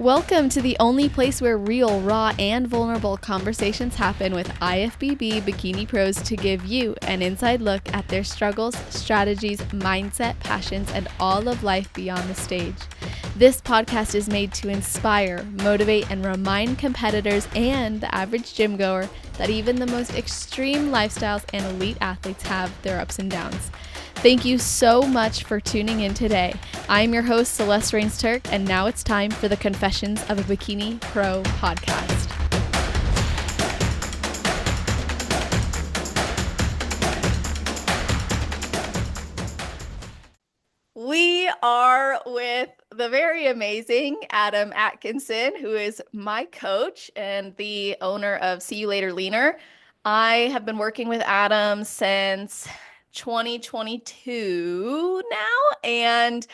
Welcome to the only place where real, raw, and vulnerable conversations happen with IFBB bikini pros to give you an inside look at their struggles, strategies, mindset, passions, and all of life beyond the stage. This podcast is made to inspire, motivate, and remind competitors and the average gym goer that even the most extreme lifestyles and elite athletes have their ups and downs. Thank you so much for tuning in today. I'm your host, Celeste Rains-Turk, and now it's time for the Confessions of a Bikini Pro podcast. We are with the very amazing Adam Atkinson, who is my coach and the owner of See You Later Leaner. I have been working with Adam since 2022 now, and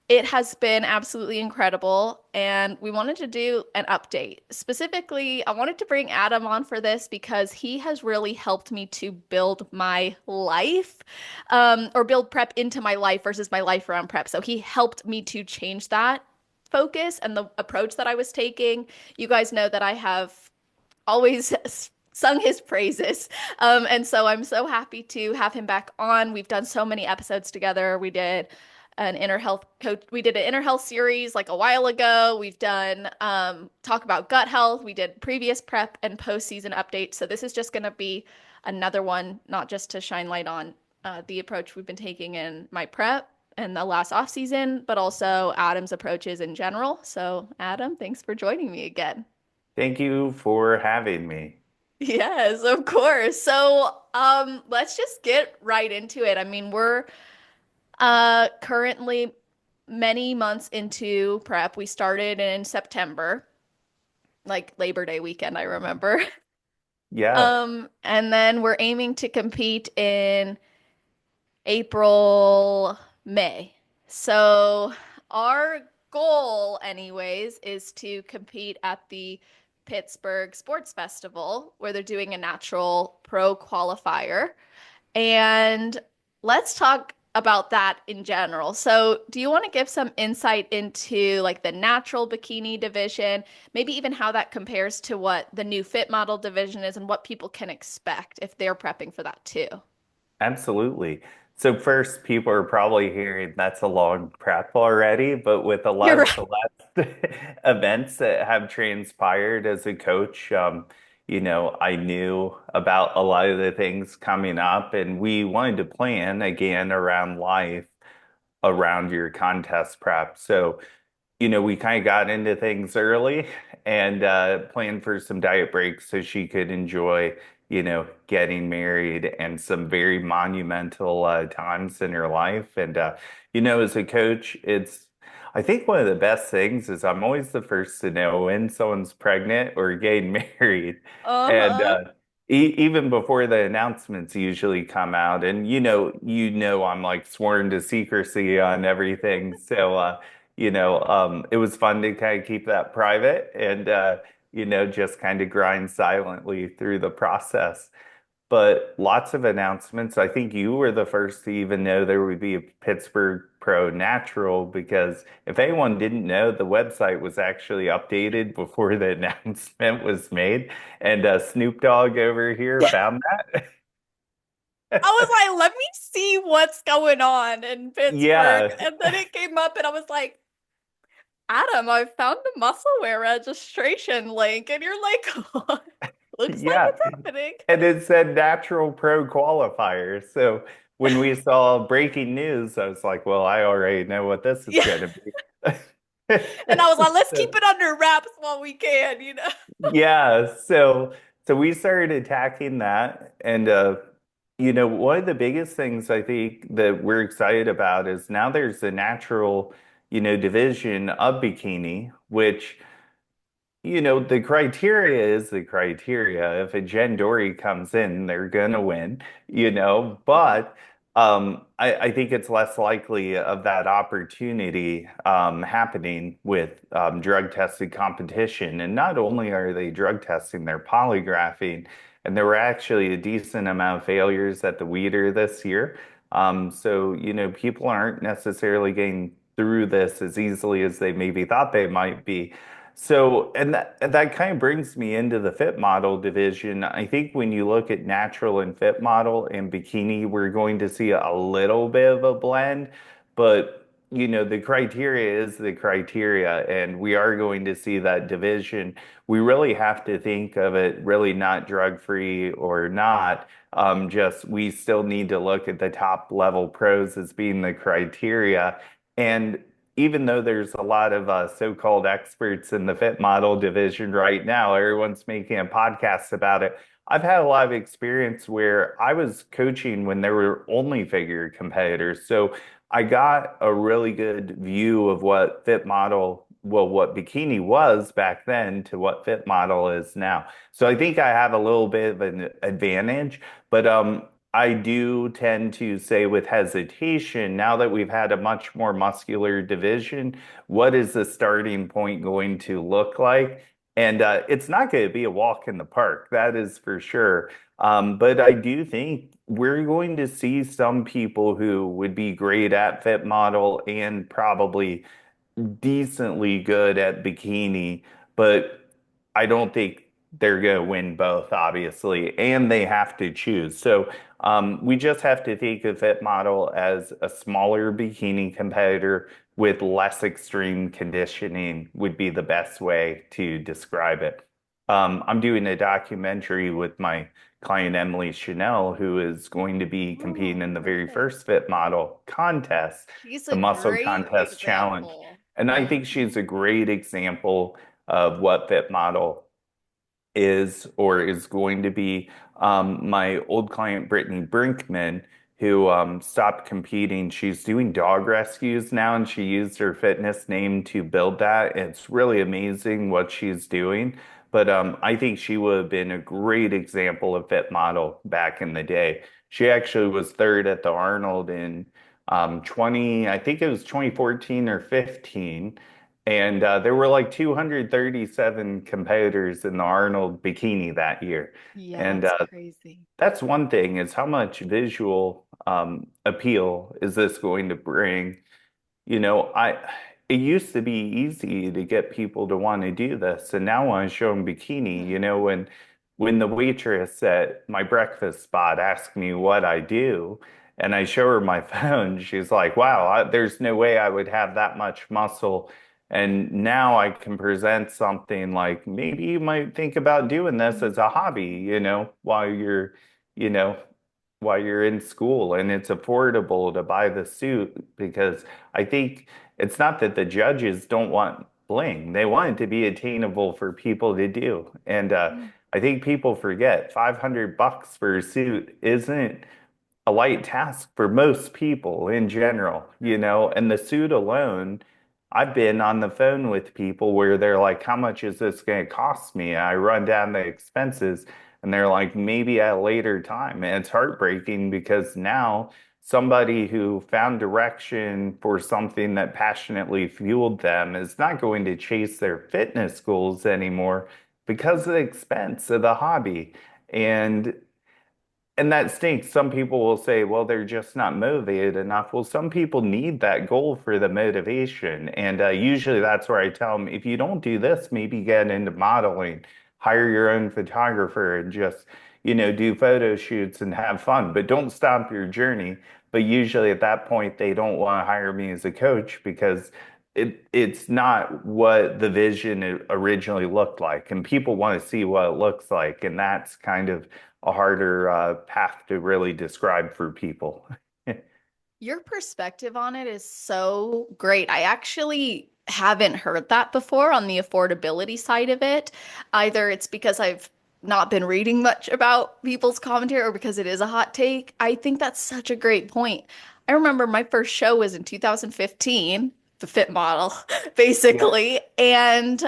it has been absolutely incredible. And we wanted to do an update. Specifically, I wanted to bring Adam on for this because he has really helped me to build my life, or build prep into my life versus my life around prep. So he helped me to change that focus and the approach that I was taking. You guys know that I have always sung his praises. And so I'm so happy to have him back on. We've done so many episodes together. We did an inner health coach. We did an inner health series like a while ago. We've done talk about gut health. We did previous prep and post-season updates. So this is just going to be another one, not just to shine light on the approach we've been taking in my prep and the last off season, but also Adam's approaches in general. So Adam, thanks for joining me again. Thank you for having me. Yes, of course. So, let's just get right into it. I mean, we're currently many months into prep. We started in September, like Labor Day weekend, I remember. Yeah, And then we're aiming to compete in April, May. So, our goal, anyways, is to compete at the Pittsburgh Sports Festival, where they're doing a natural pro qualifier. And let's talk about that in general. So, do you want to give some insight into like the natural bikini division, maybe even how that compares to what the new fit model division is and what people can expect if they're prepping for that too? absolutely. So first, people are probably hearing that's a long prep already, but with a You're lot of right. Celeste events that have transpired as a coach, I knew about a lot of the things coming up, and we wanted to plan again around life, around your contest prep. So we kind of got into things early and planned for some diet breaks so she could enjoy, getting married and some very monumental times in her life. And, as a coach, I think one of the best things is I'm always the first to know when someone's pregnant or getting married. And Uh-huh. even before the announcements usually come out, and I'm like sworn to secrecy on everything. So, it was fun to kind of keep that private and, just kind of grind silently through the process. But lots of announcements. I think you were the first to even know there would be a Pittsburgh Pro Natural because if anyone didn't know, the website was actually updated before the announcement was made. And Snoop Dogg over here found I was that. like, let me see what's going on in Pittsburgh. Yeah, And then it came up and I was like, Adam, I found the muscle wear registration link. And you're like, looks like yeah. it's happening. And it said natural pro qualifier. So when we saw breaking news, I was like, well, I already know what this is Yeah. going to be. And I was like, let's keep So, it under wraps while we can. yeah. So we started attacking that. And, one of the biggest things I think that we're excited about is now there's a natural, division of bikini, which the criteria is the criteria. If a Jen Dory comes in, they're gonna win, Mhm. but I think it's less likely of that opportunity happening with drug tested competition. And not only are they drug testing, they're polygraphing, and there were actually a decent amount of failures at the Weeder this year. So, people aren't necessarily getting through this as easily as they maybe thought they might be. And that kind of brings me into the fit model division. I think when you look at natural and fit model and bikini, we're going to see a little bit of a blend, but the criteria is the criteria, and we are going to see that division. We really have to think of it really not drug-free or not. Just we still need to look at the top level pros as being the criteria. And even though there's a lot of so-called experts in the fit model division right now, everyone's making a podcast about it. I've had a lot of experience where I was coaching when there were only figure competitors. So I got a really good view of what fit model, well, what bikini was back then to what fit model is now. So I think I have a little bit of an advantage, but I do tend to say with hesitation, now that we've had a much more muscular division, what is the starting point going to look like? And it's not going to be a walk in the park, that is for sure. But I do think we're going to see some people who would be great at fit model and probably decently good at bikini, but I don't think they're going to win both, obviously, and they have to choose. So we just have to think of Fit Model as a smaller bikini competitor with less extreme conditioning would be the best way to describe it. I'm doing a documentary with my client Emily Chanel, who is going to be competing Oh, in the very perfect. first Fit Model contest, She's the a Muscle great Contest Challenge. example. And I think she's a great example of what Fit Model is or is going to be. My old client, Brittany Brinkman, who stopped competing, she's doing dog rescues now, and she used her fitness name to build that. It's really amazing what she's doing. But I think she would have been a great example of fit model back in the day. She actually was third at the Arnold in 20, I think it was 2014 or 15. And there were like 237 competitors in the Arnold bikini that year. Yeah, And it's crazy. that's one thing is how much visual appeal is this going to bring? It used to be easy to get people to want to do this, and now when I show them bikini, when the waitress at my breakfast spot asks me what I do, and I show her my phone, she's like, "Wow, there's no way I would have that much muscle." And now I can present something like maybe you might think about doing this as a hobby, you know, while you're in school, and it's affordable to buy the suit because I think it's not that the judges don't want bling. They want it to be attainable for people to do. And I think people forget $500 for a suit isn't a light task for most people in general, and the suit alone, I've been on the phone with people where they're like, how much is this going to cost me? And I run down the expenses and they're like, maybe at a later time. And it's heartbreaking because now somebody who found direction for something that passionately fueled them is not going to chase their fitness goals anymore because of the expense of the hobby. And that stinks. Some people will say, well, they're just not motivated enough. Well, some people need that goal for the motivation. And usually that's where I tell them, if you don't do this, maybe get into modeling, hire your own photographer and just, do photo shoots and have fun, but don't stop your journey. But usually at that point, they don't want to hire me as a coach because it's not what the vision originally looked like. And people want to see what it looks like. And that's kind of a harder path to really describe for people. Your perspective on it is so great. I actually haven't heard that before on the affordability side of it. Either it's because I've not been reading much about people's commentary or because it is a hot take. I think that's such a great point. I remember my first show was in 2015, the fit model, Yeah. basically, and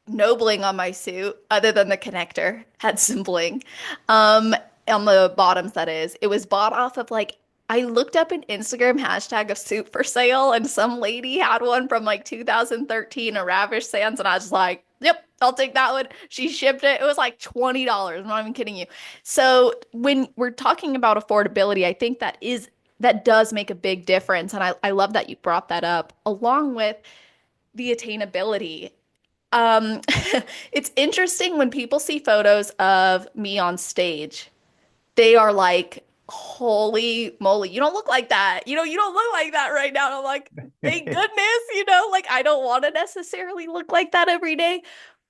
no bling on my suit other than the connector had some bling. Um, on the bottoms, that is. It was bought off of like I looked up an Instagram hashtag of suit for sale, and some lady had one from like 2013, a Ravish Sands, and I was like, "Yep, I'll take that one." She shipped it. It was like $20. I'm not even kidding you. So when we're talking about affordability, I think that does make a big difference, and I love that you brought that up, along with the attainability. Um, it's interesting when people see photos of me on stage. They are like, holy moly, you don't look like that. You don't look like that right now. And I'm like, thank goodness, like I don't want to necessarily look like that every day.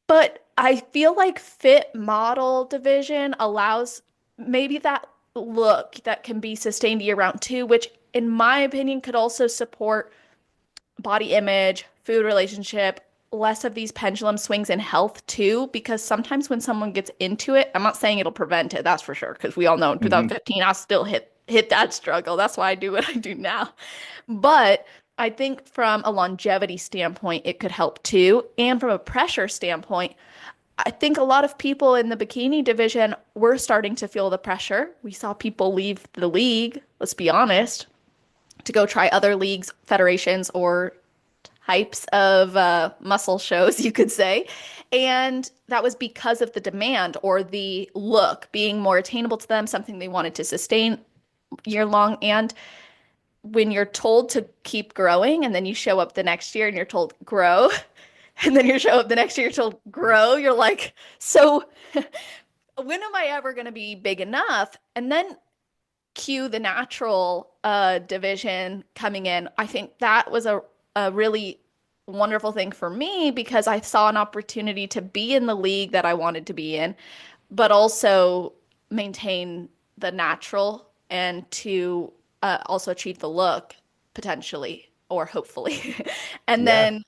But I feel like fit model division allows maybe that look that can be sustained year round too, which in my opinion could also support body image, food relationship, less of these pendulum swings in health too, because sometimes when someone gets into it, I'm not saying it'll prevent it, that's for sure, because we all know in Mhm. 2015 I still hit that struggle. That's why I do what I do now. But I think from a longevity standpoint, it could help too. And from a pressure standpoint, I think a lot of people in the bikini division were starting to feel the pressure. We saw people leave the league, let's be honest, to go try other leagues, federations, or types of muscle shows, you could say. And that was because of the demand or the look being more attainable to them, something they wanted to sustain year long. And when you're told to keep growing and then you show up the next year and you're told grow, and then you show up the next year, you're told grow, you're like, so when am I ever going to be big enough? And then cue the natural division coming in. I think that was a really wonderful thing for me because I saw an opportunity to be in the league that I wanted to be in, but also maintain the natural and to also achieve the look potentially or hopefully. And Yeah. then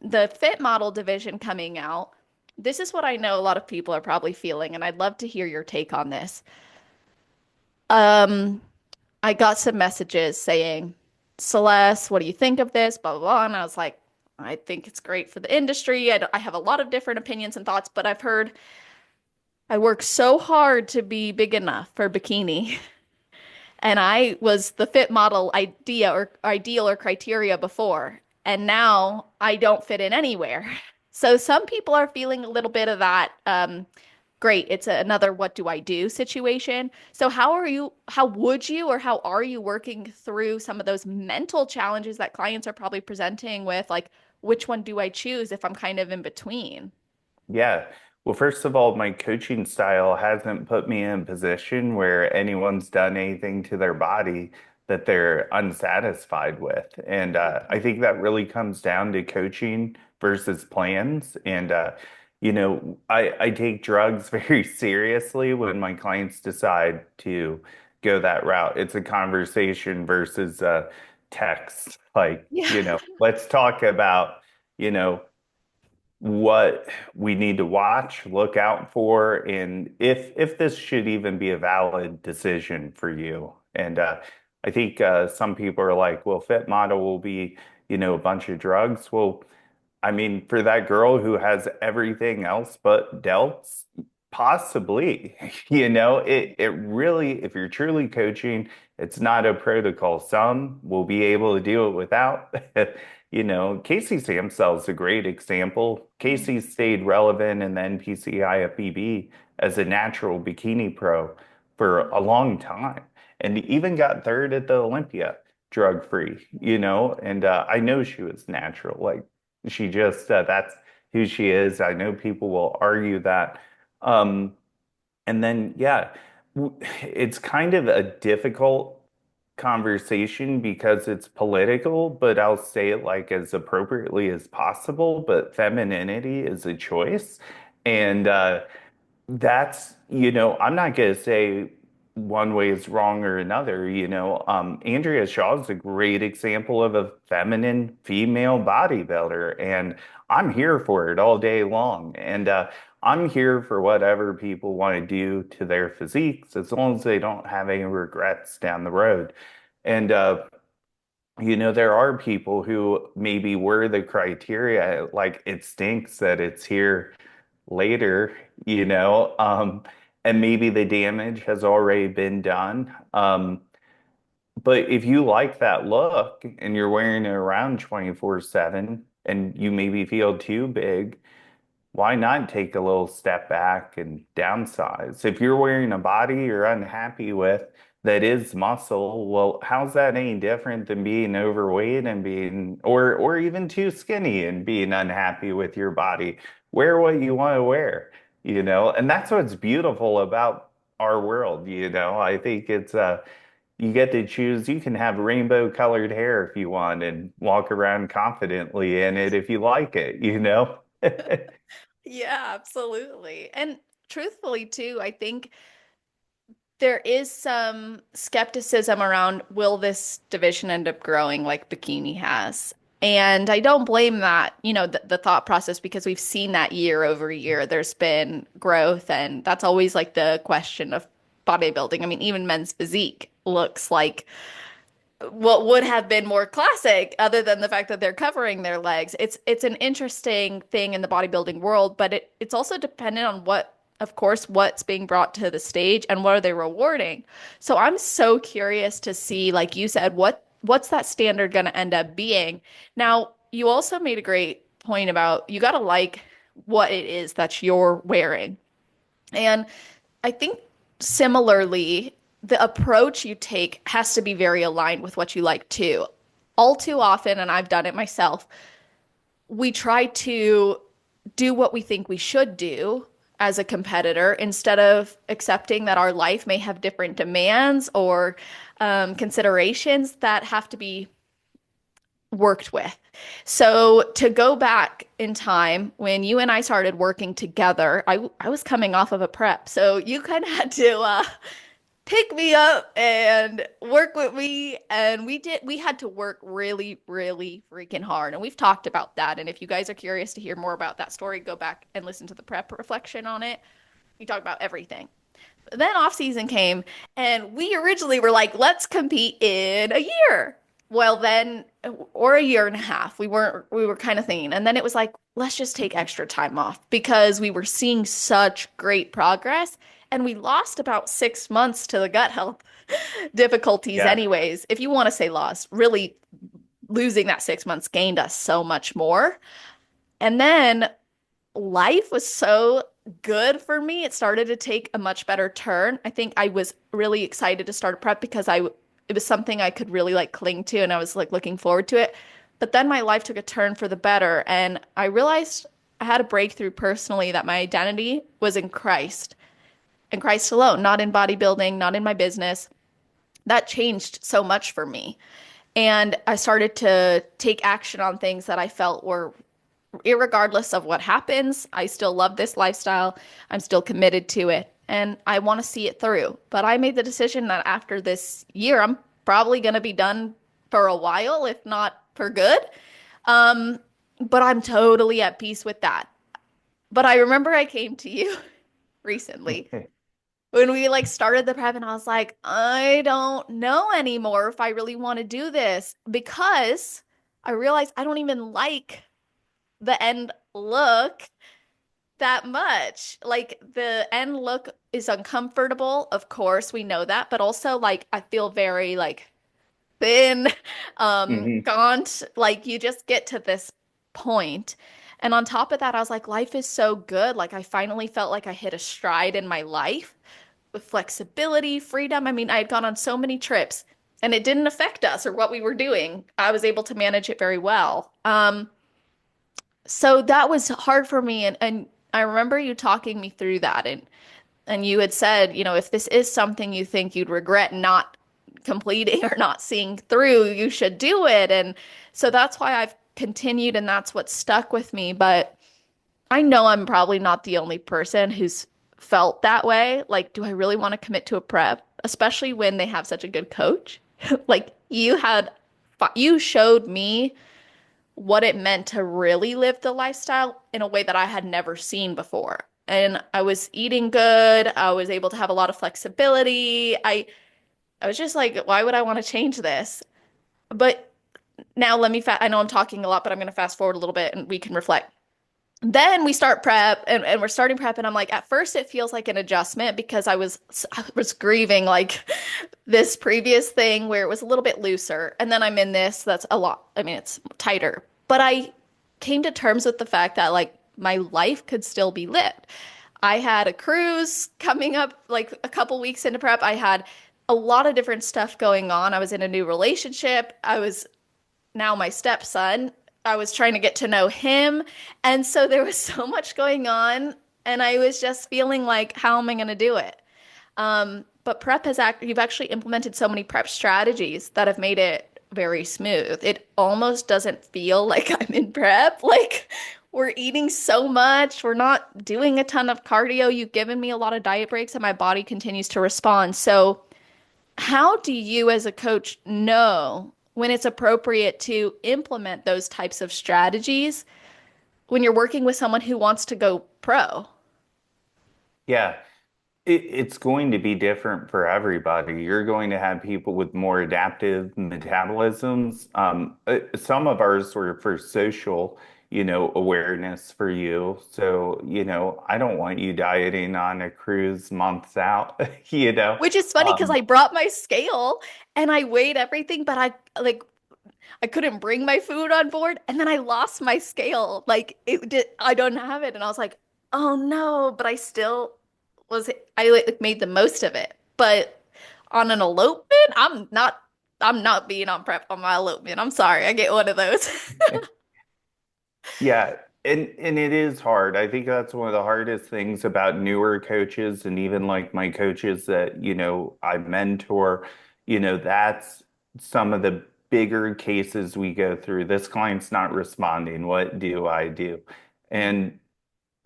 the fit model division coming out. This is what I know a lot of people are probably feeling, and I'd love to hear your take on this. Um, I got some messages saying, Celeste, what do you think of this? Blah, blah, blah. And I was like, I think it's great for the industry. I have a lot of different opinions and thoughts, but I've heard I work so hard to be big enough for bikini. And I was the fit model ideal or criteria before. And now I don't fit in anywhere. So some people are feeling a little bit of that. Great, it's another what do I do situation. So how would you, or how are you working through some of those mental challenges that clients are probably presenting with, like, which one do I choose if I'm kind of in between? Yeah. Well, first of all, my coaching style hasn't put me in a position where anyone's done anything to their body that they're unsatisfied with. And I think that really comes down to coaching versus plans. And, I take drugs very seriously when my clients decide to go that route. It's a conversation versus text. Like, Yeah. let's talk about, you know, what we need to watch, look out for, and if this should even be a valid decision for you. And I think some people are like, well, fit model will be, a bunch of drugs. Well, I mean, for that girl who has everything else but delts, possibly, it really, if you're truly coaching, it's not a protocol. Some will be able to do it without. Casey Samsell's is a great example. Casey stayed relevant in the NPC IFBB as a natural bikini pro for a long time and even got third at the Olympia drug free, and I know she was natural. Like she just, that's who she is. I know people will argue that. Um, and then, yeah, it's kind of a difficult conversation because it's political, but I'll say it like as appropriately as possible. But femininity is a choice. And that's, I'm not going to say one way is wrong or another. Andrea Shaw is a great example of a feminine female bodybuilder, and I'm here for it all day long. And I'm here for whatever people want to do to their physiques, as long as they don't have any regrets down the road. And there are people who maybe were the criteria, like it stinks that it's here later, and maybe the damage has already been done. But if you like that look and you're wearing it around 24/7 and you maybe feel too big, why not take a little step back and downsize? If you're wearing a body you're unhappy with, that is muscle. Well, how's that any different than being overweight and being, or even too skinny and being unhappy with your body? Wear what you want to wear, and that's what's beautiful about our world, I think it's you get to choose. You can have rainbow colored hair if you want and walk around confidently in it if you like it. Yeah, absolutely. And truthfully, too, I think there is some skepticism around will this division end up growing like Bikini has? And I don't blame that, the thought process because we've seen that year over year. There's been growth, and that's always like the question of bodybuilding. I mean, even men's physique looks like what would have been more classic other than the fact that they're covering their legs. It's an interesting thing in the bodybuilding world, but it's also dependent on what, of course, what's being brought to the stage and what are they rewarding. So I'm so curious to see, like you said, what's that standard going to end up being. Now, you also made a great point about you got to like what it is that you're wearing. And I think similarly, the approach you take has to be very aligned with what you like too. All too often, and I've done it myself, we try to do what we think we should do as a competitor instead of accepting that our life may have different demands or considerations that have to be worked with. So to go back in time when you and I started working together, I was coming off of a prep. So you kind of had to pick me up and work with me, and we had to work really, really freaking hard. And we've talked about that. And if you guys are curious to hear more about that story, go back and listen to the prep reflection on it. We talk about everything. Then off season came, and we originally were like, let's compete in a year. Well, then, or a year and a half, we were kind of thinking. And then it was like, let's just take extra time off because we were seeing such great progress. And we lost about 6 months to the gut health difficulties, Yeah. anyways. If you want to say lost, really losing that 6 months gained us so much more. And then life was so good for me. It started to take a much better turn. I think I was really excited to start prep because it was something I could really like cling to and I was like looking forward to it. But then my life took a turn for the better and I realized I had a breakthrough personally that my identity was in Christ and Christ alone, not in bodybuilding, not in my business. That changed so much for me. And I started to take action on things that I felt were irregardless of what happens, I still love this lifestyle. I'm still committed to it and I want to see it through. But I made the decision that after this year, I'm probably going to be done for a while, if not for good. Um, but I'm totally at peace with that. But I remember I came to you recently when we like started the prep and I was like, I don't know anymore if I really want to do this because I realized I don't even like the end look that much. Like the end look is uncomfortable, of course, we know that, but also like I feel very like thin, Hmm. gaunt, like you just get to this point. And on top of that, I was like, life is so good. Like I finally felt like I hit a stride in my life with flexibility, freedom. I mean, I had gone on so many trips and it didn't affect us or what we were doing. I was able to manage it very well. So that was hard for me and I remember you talking me through that and you had said, if this is something you think you'd regret not completing or not seeing through, you should do it. And so that's why I've continued and that's what stuck with me. But I know I'm probably not the only person who's felt that way. Like, do I really want to commit to a prep, especially when they have such a good coach? Like you showed me what it meant to really live the lifestyle in a way that I had never seen before. And I was eating good. I was able to have a lot of flexibility. I was just like, why would I want to change this? But now let me I know I'm talking a lot, but I'm going to fast forward a little bit and we can reflect. Then we start prep and we're starting prep and I'm like, at first it feels like an adjustment because I was grieving like this previous thing where it was a little bit looser. And then I'm in this that's a lot. I mean, it's tighter. But I came to terms with the fact that like my life could still be lived. I had a cruise coming up like a couple weeks into prep. I had a lot of different stuff going on. I was in a new relationship. I was now my stepson. I was trying to get to know him. And so there was so much going on. And I was just feeling like, how am I going to do it? But you've actually implemented so many prep strategies that have made it very smooth. It almost doesn't feel like I'm in prep. Like we're eating so much. We're not doing a ton of cardio. You've given me a lot of diet breaks and my body continues to respond. So how do you, as a coach, know when it's appropriate to implement those types of strategies when you're working with someone who wants to go pro? Yeah. It's going to be different for everybody. You're going to have people with more adaptive metabolisms. Some of ours were for social, awareness for you. So, I don't want you dieting on a cruise months out, you know. Which is funny because Um, I brought my scale and I weighed everything, but I couldn't bring my food on board, and then I lost my scale. Like it did, I don't have it, and I was like, oh no! But I still was. I like made the most of it. But on an elopement, I'm not. I'm not being on prep on my elopement. I'm sorry. I get one of those. Yeah, and it is hard. I think that's one of the hardest things about newer coaches and even like my coaches that, I mentor, that's some of the bigger cases we go through. This client's not responding. What do I do? And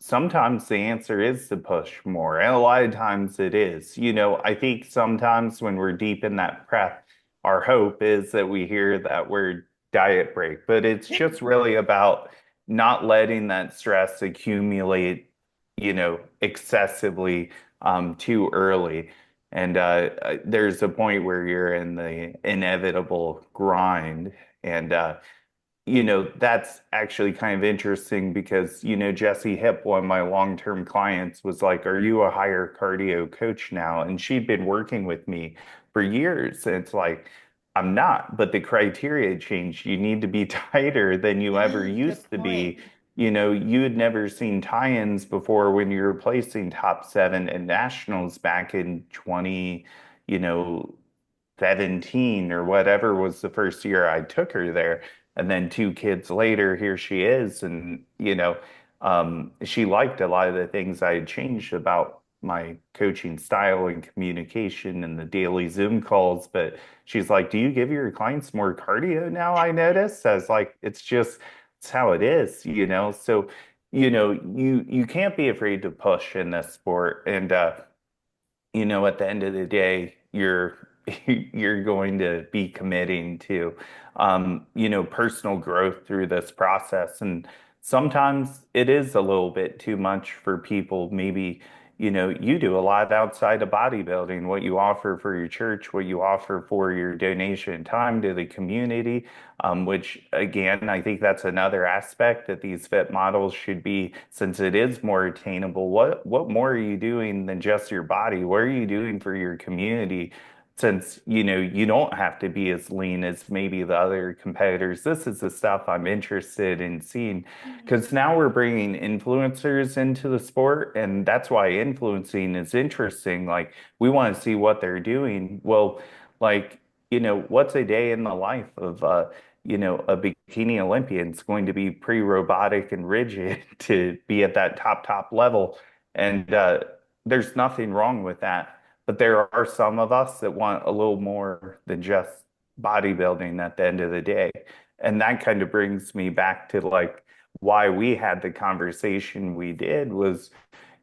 sometimes the answer is to push more, and a lot of times it is. I think sometimes when we're deep in that prep, our hope is that we hear that word diet break, but it's just really about not letting that stress accumulate, excessively too early. And there's a point where you're in the inevitable grind, and that's actually kind of interesting because, Jessie Hip, one of my long-term clients, was like, "Are you a higher cardio coach now?" And she'd been working with me for years. And it's like, I'm not, but the criteria changed. You need to be tighter than you ever Good used to point. be. You had never seen tie-ins before when you were placing top seven at nationals back in 20, you know, 17 or whatever was the first year I took her there. And then 2 kids later, here she is. And, she liked a lot of the things I had changed about my coaching style and communication and the daily Zoom calls. But she's like, "Do you give your clients more cardio now?" I noticed. I was like, it's how it is, So, you can't be afraid to push in this sport. And at the end of the day, you're going to be committing to, personal growth through this process. And sometimes it is a little bit too much for people. Maybe, you do a lot outside of bodybuilding, what you offer for your church, what you offer for your donation time to the community, which again, I think that's another aspect that these fit models should be, since it is more attainable. What more are you doing than just your body? What are you doing for your community? Since you don't have to be as lean as maybe the other competitors. This is the stuff I'm interested in seeing, because now we're bringing influencers into the sport, and that's why influencing is interesting. Like, we want to see what they're doing. Well, like, what's a day in the life of a bikini Olympian? Is going to be pre-robotic and rigid to be at that top level. And there's nothing wrong with that. But there are some of us that want a little more than just bodybuilding at the end of the day. And that kind of brings me back to like why we had the conversation we did was,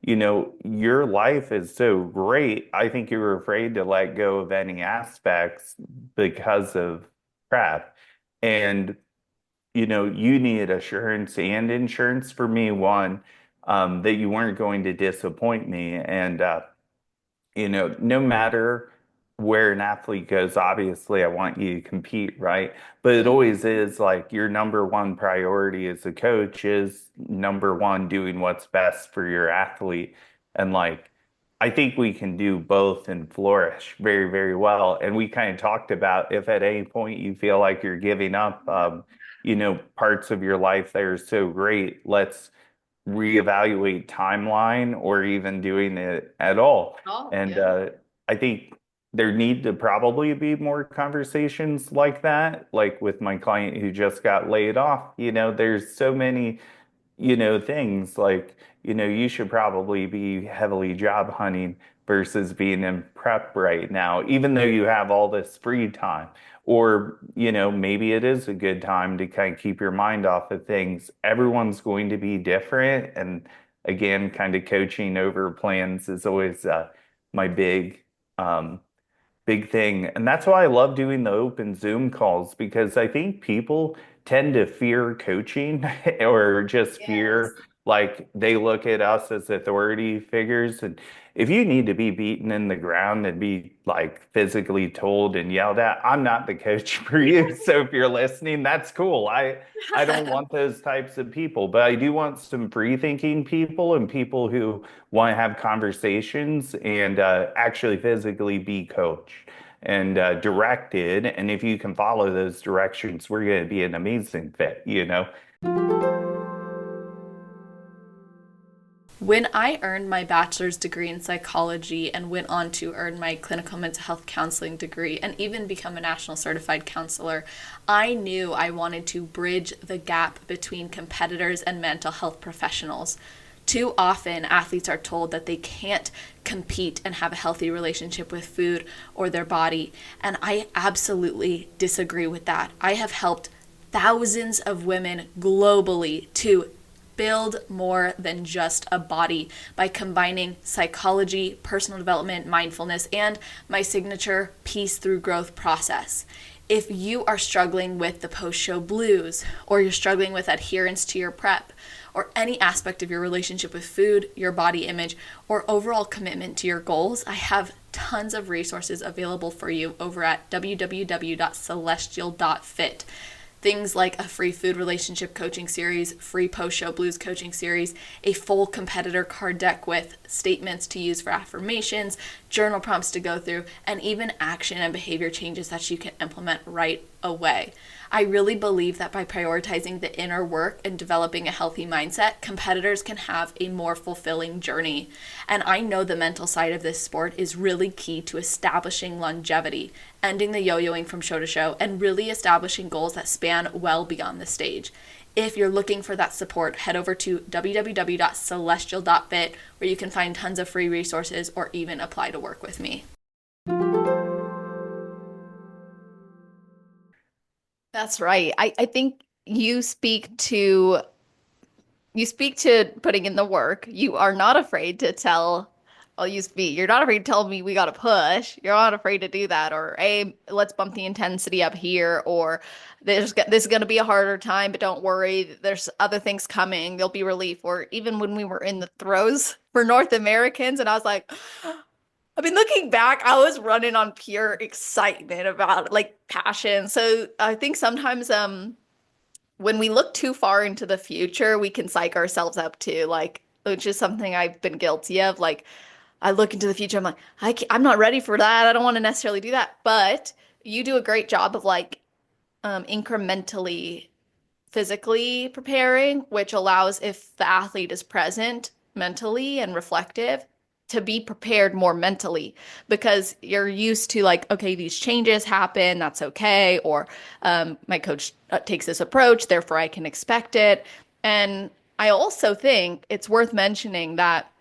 your life is so great. I think you were afraid to let go of any aspects because of prep. And, you needed assurance and insurance for me, one, that you weren't going to disappoint me. And, no matter where an athlete goes, obviously I want you to compete, right? But it always is like your number one priority as a coach is number one, doing what's best for your athlete. And like, I think we can do both and flourish very, very well. And we kind of talked about if at any point you feel like you're giving up, parts of your life that are so great, let's reevaluate timeline or even doing it at all. Oh, And yeah. I think there need to probably be more conversations like that, like with my client who just got laid off. There's so many things like, you should probably be heavily job hunting versus being in prep right now, even though you have all this free time. Or, maybe it is a good time to kind of keep your mind off of things. Everyone's going to be different. And again, kind of coaching over plans is always my um, big thing. And that's why I love doing the open Zoom calls because I think people tend to fear coaching or just fear Yes. like they look at us as authority figures. And if you need to be beaten in the ground and be like physically told and yelled at, I'm not the coach for you. So if you're listening, that's cool. I don't want those types of people, but I do want some free thinking people and people who want to have conversations and actually physically be coached and directed. And if you can follow those directions, we're going to be an amazing fit. When I earned my bachelor's degree in psychology and went on to earn my clinical mental health counseling degree and even become a national certified counselor, I knew I wanted to bridge the gap between competitors and mental health professionals. Too often, athletes are told that they can't compete and have a healthy relationship with food or their body, and I absolutely disagree with that. I have helped thousands of women globally to build more than just a body by combining psychology, personal development, mindfulness, and my signature peace through growth process. If you are struggling with the post show blues, or you're struggling with adherence to your prep, or any aspect of your relationship with food, your body image, or overall commitment to your goals, I have tons of resources available for you over at www.celestial.fit. Things like a free food relationship coaching series, free post-show blues coaching series, a full competitor card deck with statements to use for affirmations, journal prompts to go through, and even action and behavior changes that you can implement right away. I really believe that by prioritizing the inner work and developing a healthy mindset, competitors can have a more fulfilling journey. And I know the mental side of this sport is really key to establishing longevity, ending the yo-yoing from show to show, and really establishing goals that span well beyond the stage. If you're looking for that support, head over to www.celestial.fit where you can find tons of free resources or even apply to work with me. That's right. I think you speak to putting in the work. You are not afraid to tell, I'll use me. You're not afraid to tell me we got to push. You're not afraid to do that. Or, hey, let's bump the intensity up here. Or this is going to be a harder time, but don't worry. There's other things coming. There'll be relief. Or even when we were in the throes for North Americans, and I was like, I mean, looking back, I was running on pure excitement about like passion. So I think sometimes when we look too far into the future, we can psych ourselves up too, like, which is something I've been guilty of. Like, I look into the future, I'm like, I'm not ready for that. I don't want to necessarily do that. But you do a great job of like incrementally physically preparing, which allows if the athlete is present mentally and reflective to be prepared more mentally because you're used to like, okay, these changes happen, that's okay, or my coach takes this approach, therefore I can expect it. And I also think it's worth mentioning that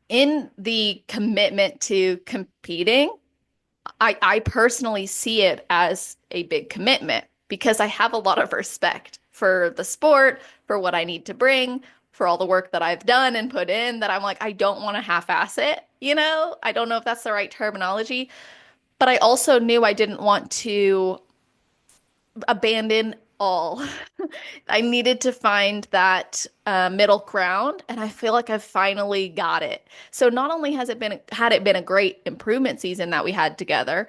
in the commitment to competing, I personally see it as a big commitment because I have a lot of respect for the sport, for what I need to bring, for all the work that I've done and put in that I'm like, I don't want to half-ass it, you know? I don't know if that's the right terminology, but I also knew I didn't want to abandon all. I needed to find that middle ground, and I feel like I've finally got it. So not only had it been a great improvement season that we had together,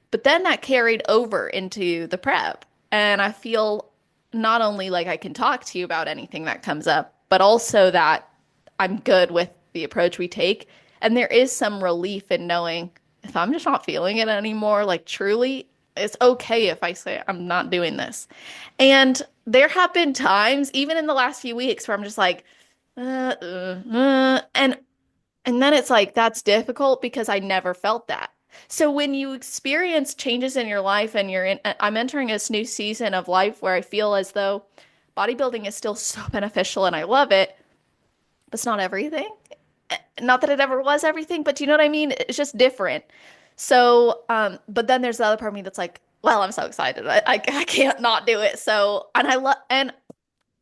but then that carried over into the prep. And I feel not only like I can talk to you about anything that comes up, but also that I'm good with the approach we take. And there is some relief in knowing if I'm just not feeling it anymore, like truly, it's okay if I say I'm not doing this. And there have been times, even in the last few weeks, where I'm just like, and then it's like that's difficult because I never felt that. So when you experience changes in your life and I'm entering this new season of life where I feel as though bodybuilding is still so beneficial and I love it, but it's not everything. Not that it ever was everything, but do you know what I mean? It's just different. So, but then there's the other part of me that's like, well, I'm so excited. I can't not do it. So, and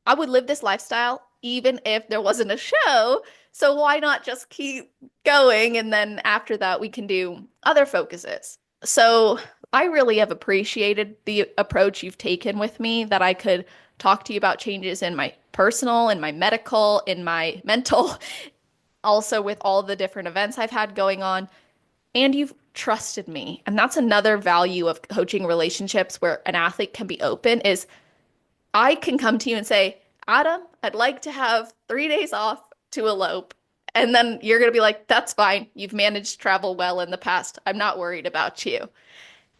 I would live this lifestyle even if there wasn't a show. So why not just keep going? And then after that, we can do other focuses. So I really have appreciated the approach you've taken with me that I could talk to you about changes in my personal, in my medical, in my mental, also with all the different events I've had going on. And you've trusted me. And that's another value of coaching relationships where an athlete can be open is I can come to you and say, Adam, I'd like to have 3 days off to elope. And then you're going to be like, that's fine. You've managed travel well in the past. I'm not worried about you.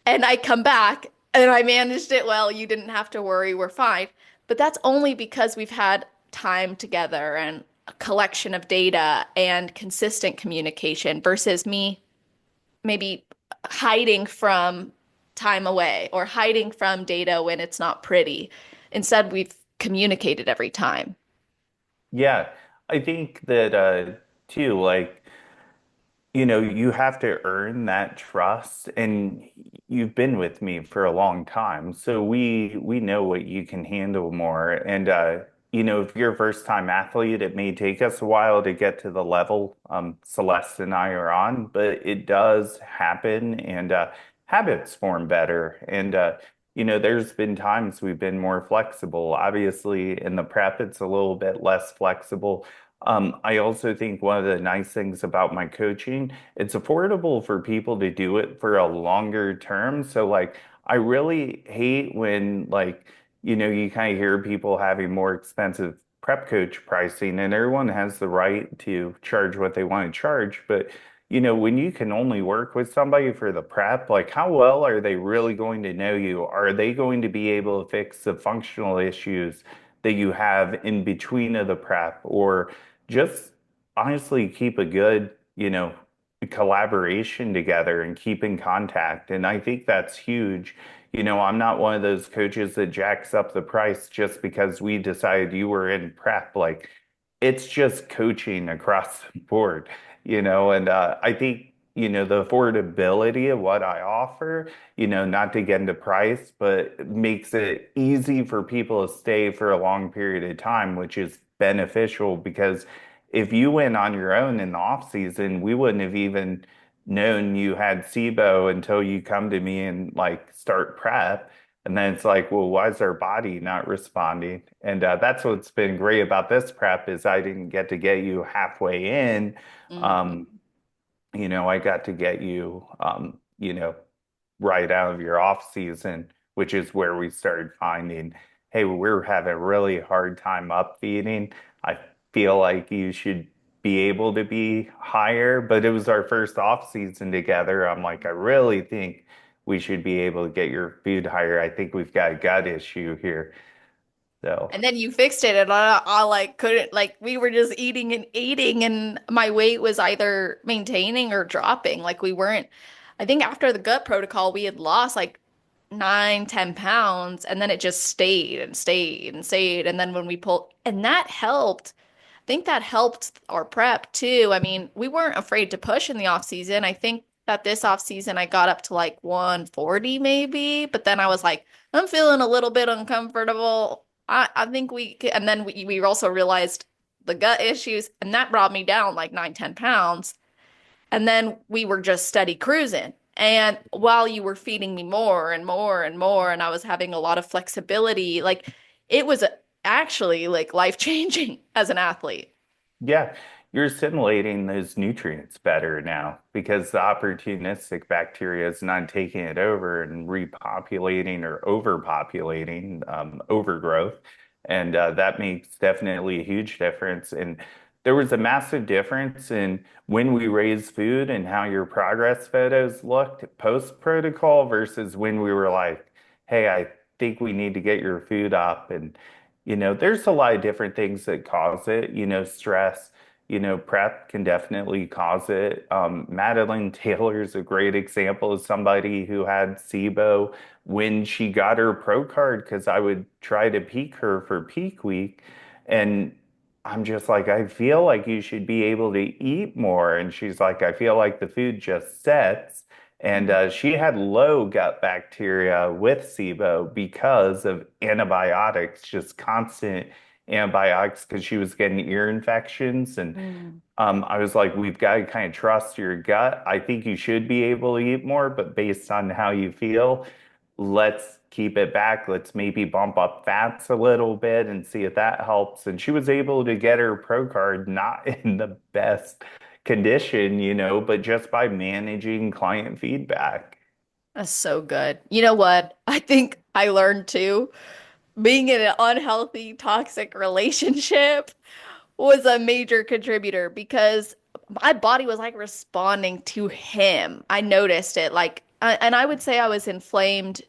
And I come back and I managed it well. You didn't have to worry. We're fine. But that's only because we've had time together and a collection of data and consistent communication versus me maybe hiding from time away or hiding from data when it's not pretty. Instead, we've communicated every time. Yeah, I think that too, like, you have to earn that trust, and you've been with me for a long time, so we know what you can handle more. And if you're a first time athlete, it may take us a while to get to the level Celeste and I are on, but it does happen, and habits form better. And there's been times we've been more flexible. Obviously, in the prep, it's a little bit less flexible. I also think one of the nice things about my coaching, it's affordable for people to do it for a longer term. So like I really hate when like, you kind of hear people having more expensive prep coach pricing, and everyone has the right to charge what they want to charge. But when you can only work with somebody for the prep, like how well are they really going to know you? Are they going to be able to fix the functional issues that you have in between of the prep, or just honestly keep a good, collaboration together and keep in contact? And I think that's huge. I'm not one of those coaches that jacks up the price just because we decided you were in prep. Like it's just coaching across the board, and I think, the affordability of what I offer, not to get into price, but makes it easy for people to stay for a long period of time, which is beneficial because if you went on your own in the off season, we wouldn't have even known you had SIBO until you come to me and like start prep. And then it's like, well, why is our body not responding? And that's what's been great about this prep is I didn't get to get you halfway in. Um, Mhm. I got to get you, right out of your off season, which is where we started finding, hey, we're having a really hard time up feeding. I feel like you should be able to be higher, but it was our first off season together. I'm like, I really think we should be able to get your food higher. I think we've got a gut issue here. So, And then you fixed it, and I like couldn't like we were just eating and eating, and my weight was either maintaining or dropping. Like we weren't. I think after the gut protocol, we had lost like 9, 10 pounds, and then it just stayed and stayed and stayed. And then when we pulled, and that helped. I think that helped our prep too. I mean, we weren't afraid to push in the off season. I think that this off season I got up to like 140 maybe, but then I was like, I'm feeling a little bit uncomfortable. I think and then we also realized the gut issues, and that brought me down like 9, 10 pounds. And then we were just steady cruising. And while you were feeding me more and more and more, and I was having a lot of flexibility, like it was actually like life changing as an athlete. yeah, you're assimilating those nutrients better now because the opportunistic bacteria is not taking it over and repopulating or overpopulating, overgrowth. And that makes definitely a huge difference. And there was a massive difference in when we raised food and how your progress photos looked post protocol versus when we were like, hey, I think we need to get your food up. And there's a lot of different things that cause it, stress, prep can definitely cause it. Madeline Taylor is a great example of somebody who had SIBO when she got her pro card because I would try to peak her for peak week. And I'm just like, I feel like you should be able to eat more. And she's like, I feel like the food just sets. And Mhm. she had low gut bacteria with SIBO because of antibiotics, just constant antibiotics because she was getting ear infections. And Mm. I was like, we've got to kind of trust your gut. I think you should be able to eat more, but based on how you feel, let's keep it back. Let's maybe bump up fats a little bit and see if that helps. And she was able to get her pro card not in the best condition, but just by managing client feedback. That's so good. You know what? I think I learned too. Being in an unhealthy, toxic relationship was a major contributor because my body was like responding to him. I noticed it like, and I would say I was inflamed.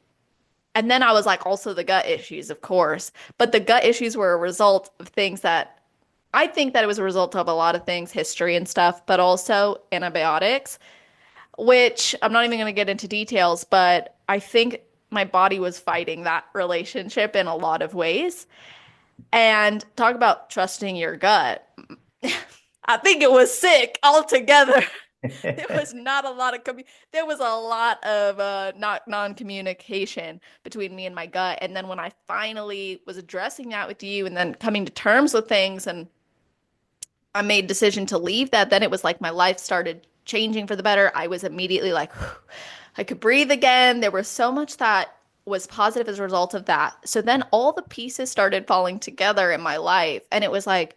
And then I was like, also the gut issues, of course. But the gut issues were a result of things that I think that it was a result of a lot of things, history and stuff, but also antibiotics, which I'm not even going to get into details, but I think my body was fighting that relationship in a lot of ways. And talk about trusting your gut. I think it was sick altogether. There was not a lot of there was a lot of not non-communication between me and my gut. And then when I finally was addressing that with you and then coming to terms with things and I made decision to leave that, then it was like my life started changing for the better. I was immediately like I could breathe again. There was so much that was positive as a result of that. So then all the pieces started falling together in my life and it was like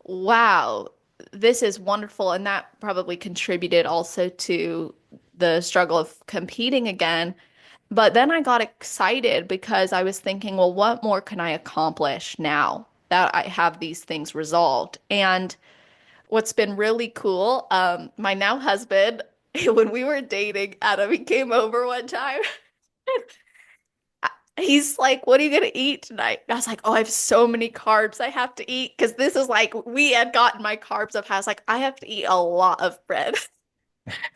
wow, this is wonderful. And that probably contributed also to the struggle of competing again. But then I got excited because I was thinking, well, what more can I accomplish now that I have these things resolved? And what's been really cool, my now husband, when we were dating, Adam, he came over one time. He's like, "What are you gonna eat tonight?" And I was like, "Oh, I have so many carbs I have to eat." Because this is like, we had gotten my carbs up. I was like, I have to eat a lot of bread.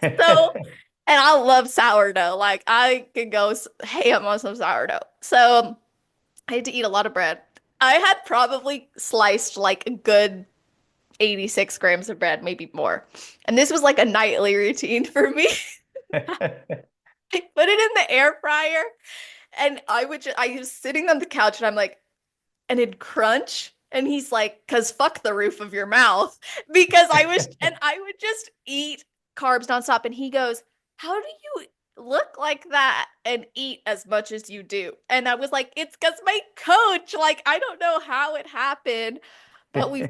So, and I love sourdough. Like, I could go ham on some sourdough. So, I had to eat a lot of bread. I had probably sliced like a good 86 grams of bread, maybe more. And this was like a nightly routine for me. I put it in the air fryer and I was sitting on the couch and I'm like, and it'd crunch. And he's like, cause fuck the roof of your mouth. Because I would just eat carbs nonstop. And he goes, how do you look like that and eat as much as you do? And I was like, it's because my coach, like, I don't know how it happened, but we've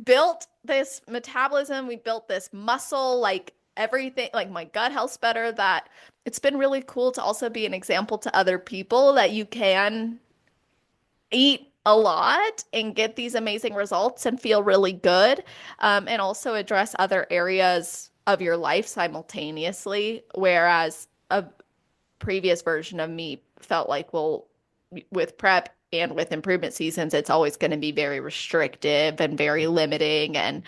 built this metabolism, we built this muscle, like everything, like my gut health's better, that it's been really cool to also be an example to other people that you can eat a lot and get these amazing results and feel really good, and also address other areas of your life simultaneously. Whereas a previous version of me felt like, well, with prep and with improvement seasons, it's always going to be very restrictive and very limiting. And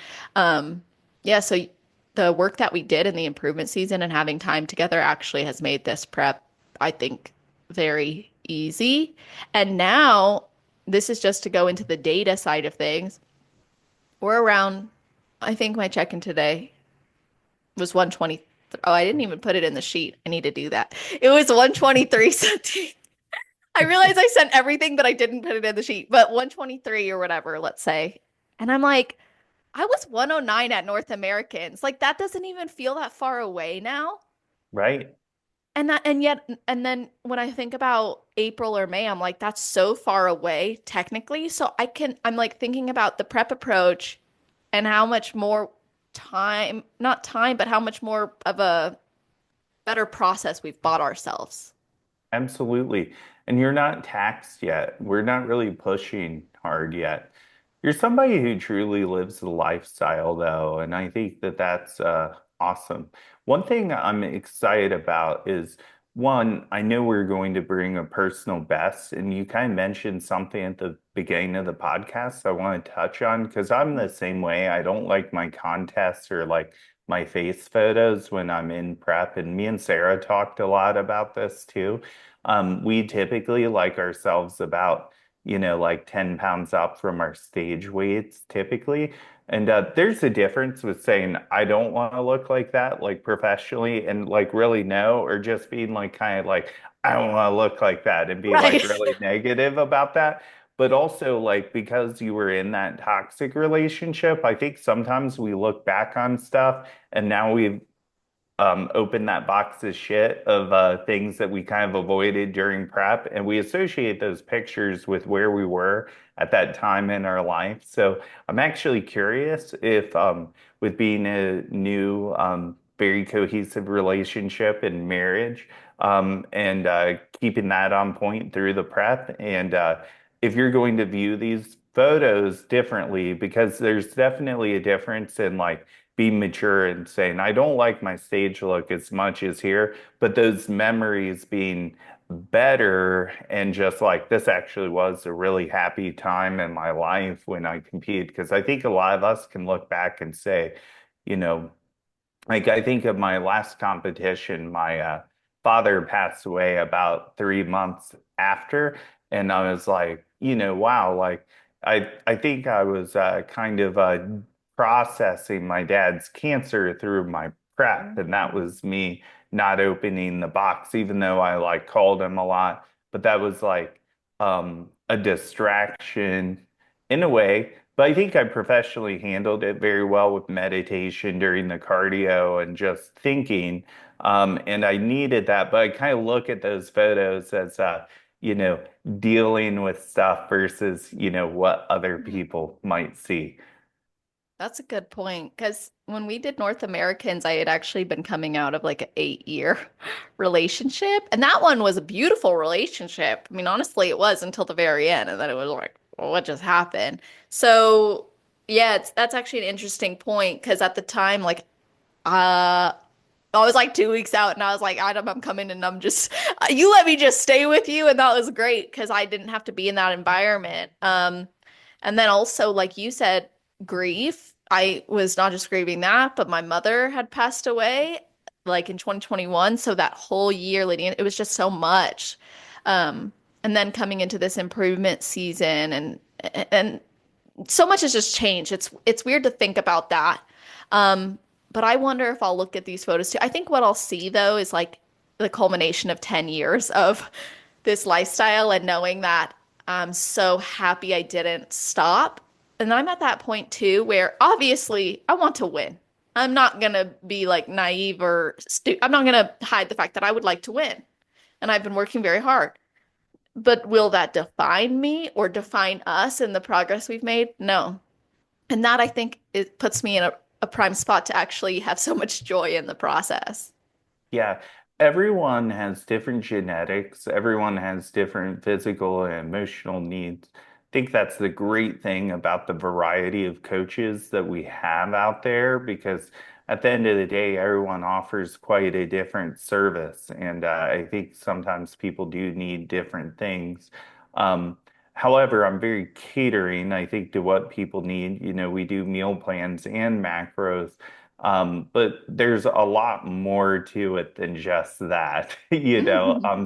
yeah, so the work that we did in the improvement season and having time together actually has made this prep, I think, very easy. And now this is just to go into the data side of things. We're around, I think my check-in today was 120. Oh, I didn't even put it in the sheet. I need to do that. It was 123 something. I realized I sent everything, but I didn't put it in the sheet. But 123 or whatever, let's say. And I'm like, I was 109 at North Americans. Like that doesn't even feel that far away now. Right? And yet and then when I think about April or May, I'm like, that's so far away technically. So I'm like thinking about the prep approach and how much more time, not time, but how much more of a better process we've bought ourselves. Absolutely. And you're not taxed yet. We're not really pushing hard yet. You're somebody who truly lives the lifestyle, though, and I think that that's awesome. One thing I'm excited about is one, I know we're going to bring a personal best, and you kind of mentioned something at the beginning of the podcast I want to touch on because I'm the same way. I don't like my contests or like my face photos when I'm in prep, and me and Sarah talked a lot about this too. We typically like ourselves about, like 10 pounds up from our stage weights typically. And there's a difference with saying I don't want to look like that, like professionally, and like really no, or just being like kind of like I don't want to look like that and be like Right. really negative about that. But also like because you were in that toxic relationship, I think sometimes we look back on stuff and now we've open that box of shit of things that we kind of avoided during prep, and we associate those pictures with where we were at that time in our life. So I'm actually curious if, with being a new, very cohesive relationship and marriage, and keeping that on point through the prep, and if you're going to view these photos differently, because there's definitely a difference in like be mature and saying, I don't like my stage look as much as here, but those memories being better and just like this actually was a really happy time in my life when I competed. Because I think a lot of us can look back and say, you know, like I think of my last competition, my father passed away about 3 months after, and I was like, wow, like I think I was kind of processing my dad's cancer through my prep, and that Mhm. was me not opening the box, even though I like called him a lot, but that was like a distraction in a way. But I think I professionally handled it very well with meditation during the cardio and just thinking. And I needed that, but I kind of look at those photos as, you know, dealing with stuff versus, what other people might see. That's a good point. Because when we did North Americans, I had actually been coming out of like an 8 year relationship. And that one was a beautiful relationship. I mean, honestly, it was until the very end. And then it was like, well, what just happened? So, yeah, that's actually an interesting point. Because at the time, like, uh, I was like 2 weeks out and I was like, Adam, I'm coming and I'm just, you let me just stay with you. And that was great because I didn't have to be in that environment. And then also, like you said, grief. I was not just grieving that, but my mother had passed away like in 2021. So that whole year leading, it was just so much. Um, and then coming into this improvement season and so much has just changed. It's weird to think about that. But I wonder if I'll look at these photos too. I think what I'll see though is like the culmination of 10 years of this lifestyle and knowing that I'm so happy I didn't stop. And I'm at that point too where obviously I want to win. I'm not gonna be like naive or stu I'm not gonna hide the fact that I would like to win. And I've been working very hard. But will that define me or define us in the progress we've made? No. And that I think it puts me in a prime spot to actually have so much joy in the process. Yeah, everyone has different genetics. Everyone has different physical and emotional needs. I think that's the great thing about the variety of coaches that we have out there because at the end of the day, everyone offers quite a different service. And I think sometimes people do need different things. Um, However, I'm very catering, I think, to what people need. We do meal plans and macros. But there's a lot more to it than just that.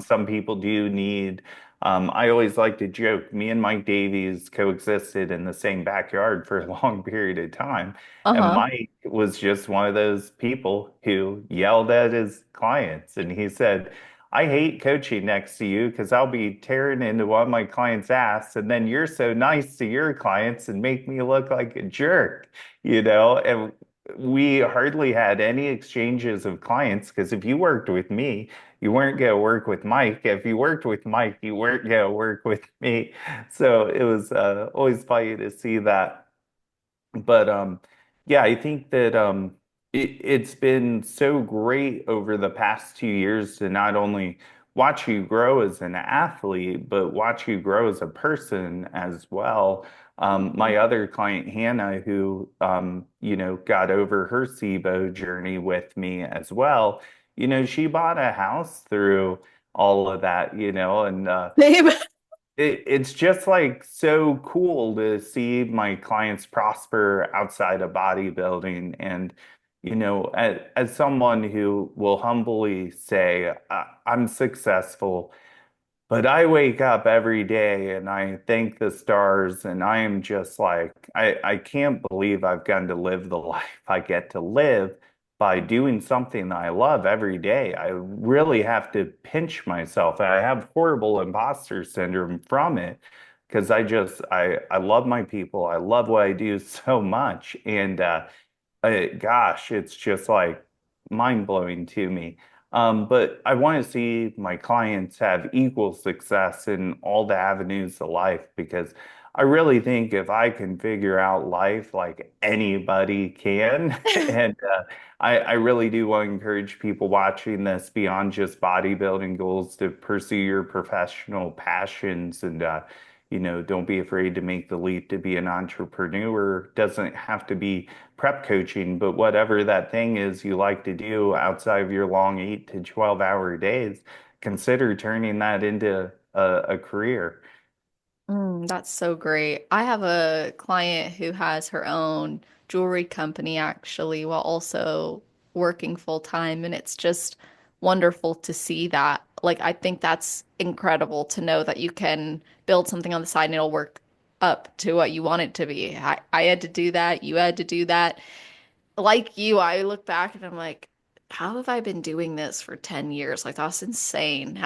Some people do need, I always like to joke, me and Mike Davies coexisted in the same backyard for a long period of time. And Uh-huh. Mike was just one of those people who yelled at his clients. And he said, I hate coaching next to you because I'll be tearing into one of my clients' ass, and then you're so nice to your clients and make me look like a jerk, And we hardly had any exchanges of clients because if you worked with me, you weren't going to work with Mike. If you worked with Mike, you weren't going to work with me. So it was always funny to see that. But yeah, I think that it's been so great over the past 2 years to not only watch you grow as an athlete, but watch you grow as a person as well. My other client, Hannah, who got over her SIBO journey with me as well. she bought a house through all of that, and Babe. it's just like so cool to see my clients prosper outside of bodybuilding. And, as someone who will humbly say, I'm successful, but I wake up every day and I thank the stars, and I am just like, I can't believe I've gotten to live the life I get to live by doing something that I love every day. I really have to pinch myself. And I have horrible imposter syndrome from it because I love my people. I love what I do so much. And gosh, it's just like mind blowing to me. But I want to see my clients have equal success in all the avenues of life because I really think if I can figure out life like anybody can, and I really do want to encourage people watching this beyond just bodybuilding goals to pursue your professional passions and don't be afraid to make the leap to be an entrepreneur. Doesn't have to be prep coaching, but whatever that thing is you like to do outside of your long 8 to 12 hour days, consider turning that into a career. That's so great. I have a client who has her own jewelry company actually, while also working full time. And it's just wonderful to see that. Like, I think that's incredible to know that you can build something on the side and it'll work up to what you want it to be. I had to do that. You had to do that. Like you, I look back and I'm like, how have I been doing this for 10 years? Like, that's insane.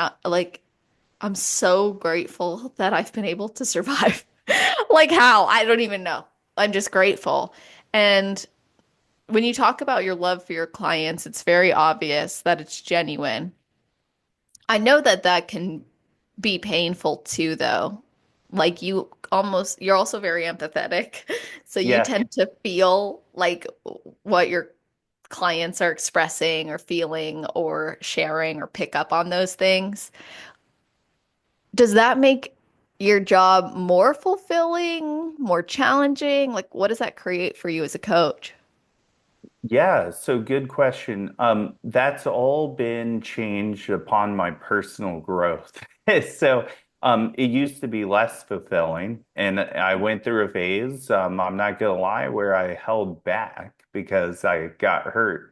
I'm so grateful that I've been able to survive. Like how? I don't even know. I'm just grateful. And when you talk about your love for your clients, it's very obvious that it's genuine. I know that that can be painful too, though. Like you're also very empathetic. So you Yeah. tend to feel like what your clients are expressing or feeling or sharing or pick up on those things. Does that make your job more fulfilling, more challenging? Like, what does that create for you as a coach? Yeah, so good question. That's all been changed upon my personal growth. So, it used to be less fulfilling, and I went through a phase, I'm not gonna lie, where I held back because I got hurt.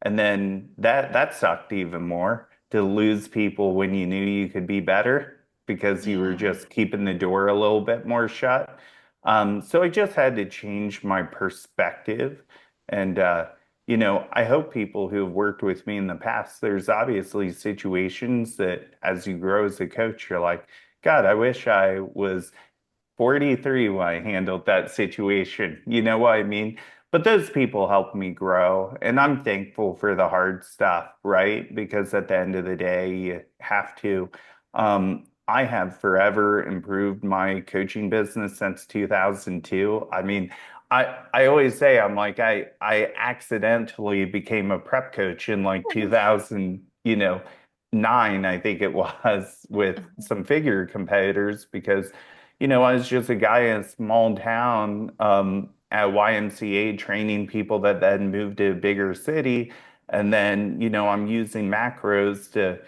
And then that sucked even more to lose people when you knew you could be better because you were Yeah. just keeping the door a little bit more shut. So I just had to change my perspective. And I hope people who have worked with me in the past, there's obviously situations that as you grow as a coach, you're like, God, I wish I was 43 when I handled that situation. You know what I mean? But those people helped me grow, and I'm thankful for the hard stuff, right? Because at the end of the day, you have to. I have forever improved my coaching business since 2002. I mean, I always say I'm like I accidentally became a prep coach in like 2000, 9, I think it was, with some figure competitors because I was just a guy in a small town at YMCA training people that then moved to a bigger city. And then, I'm using macros to,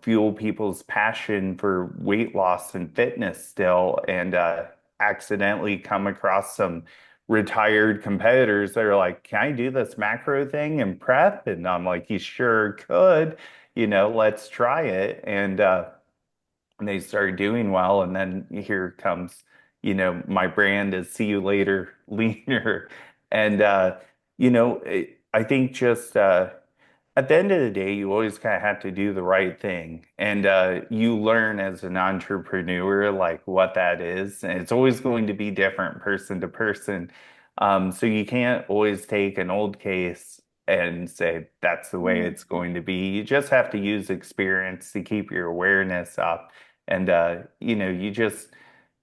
fuel people's passion for weight loss and fitness still, and accidentally come across some retired competitors that are like, can I do this macro thing and prep? And I'm like, you sure could, let's try it. And they started doing well. And then here comes, my brand is see you later, leaner. And, I think just at the end of the day, you always kind of have to do the right thing. And you learn as an entrepreneur, like what that is. And it's always going to be different person to person. So you can't always take an old case and say that's the way Mm. it's going to be. You just have to use experience to keep your awareness up. And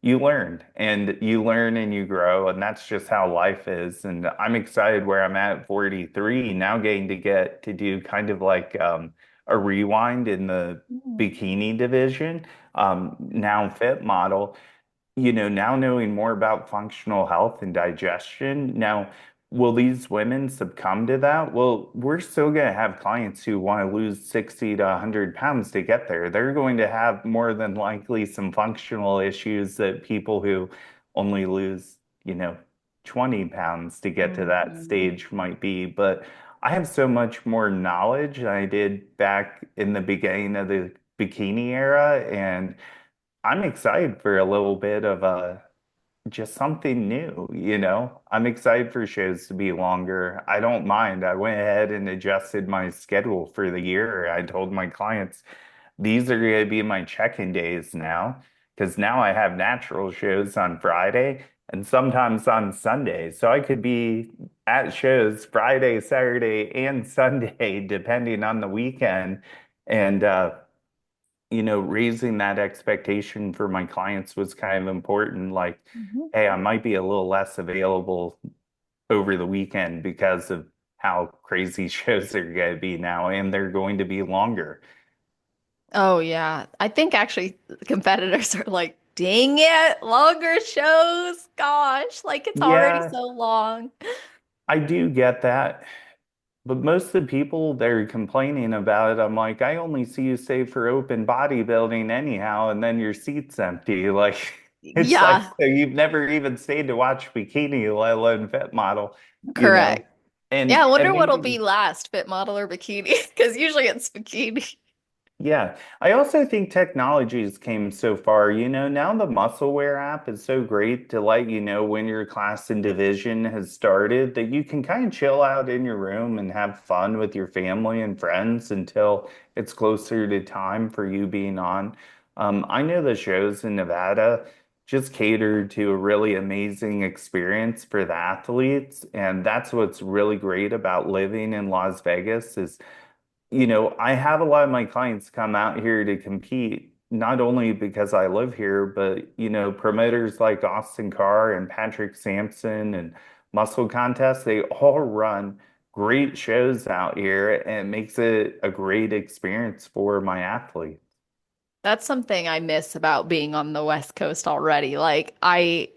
you learn and you grow, and that's just how life is. And I'm excited where I'm at 43 now, getting to get to do kind of like a rewind in the Mm. bikini division, now fit model, now knowing more about functional health and digestion. Now, will these women succumb to that? Well, we're still going to have clients who want to lose 60 to 100 pounds to get there. They're going to have more than likely some functional issues that people who only lose, you know, 20 pounds to get to that Mhm. stage might be. But I have so much more knowledge than I did back in the beginning of the bikini era. And I'm excited for a little bit of a just something new, you know? I'm excited for shows to be longer. I don't mind. I went ahead and adjusted my schedule for the year. I told my clients these are going to be my check-in days now, because now I have natural shows on Friday and sometimes on Sunday. So I could be at shows Friday, Saturday, and Sunday, depending on the weekend. And raising that expectation for my clients was kind of important. Like, Mhm. hey, I might be a little less available over the weekend because of how crazy shows are going to be now, and they're going to be longer. Oh yeah. I think actually the competitors are like, dang it, longer shows. Gosh, like it's already Yeah, so long. I do get that. But most of the people they're complaining about it, I'm like, I only see you stay for open bodybuilding anyhow, and then your seat's empty. Like, it's like, Yeah, so you've never even stayed to watch bikini, let alone fit model, you know? correct. Yeah, I And wonder what'll be maybe last, fit model or bikini, because usually it's bikini. yeah, I also think technologies came so far. Now the Musclewear app is so great to let you know when your class and division has started that you can kind of chill out in your room and have fun with your family and friends until it's closer to time for you being on. I know the shows in Nevada just cater to a really amazing experience for the athletes, and that's what's really great about living in Las Vegas is I have a lot of my clients come out here to compete, not only because I live here, but, promoters like Austin Carr and Patrick Sampson and Muscle Contest, they all run great shows out here and it makes it a great experience for my athletes. That's something I miss about being on the West Coast already. Like I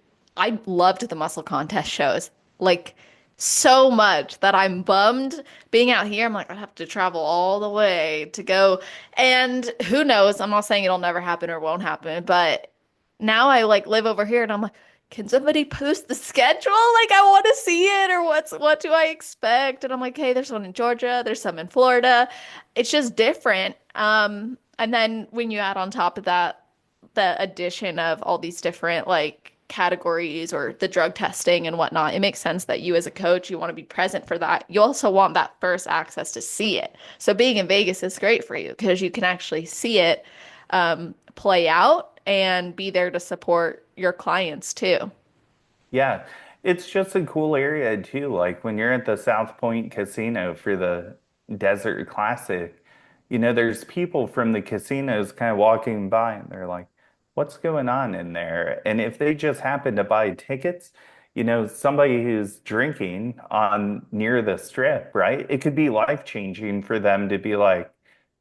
loved the muscle contest shows. Like so much that I'm bummed being out here. I'm like, I'd have to travel all the way to go. And who knows? I'm not saying it'll never happen or won't happen, but now I like live over here and I'm like, can somebody post the schedule? Like I want to see it or what do I expect? And I'm like, hey, there's one in Georgia, there's some in Florida. It's just different. And then when you add on top of that the addition of all these different like categories or the drug testing and whatnot, it makes sense that you as a coach, you want to be present for that. You also want that first access to see it. So being in Vegas is great for you because you can actually see it play out and be there to support your clients too. Yeah, it's just a cool area too. Like when you're at the South Point Casino for the Desert Classic, there's people from the casinos kind of walking by and they're like, what's going on in there? And if they just happen to buy tickets, somebody who's drinking on near the strip, right? It could be life-changing for them to be like,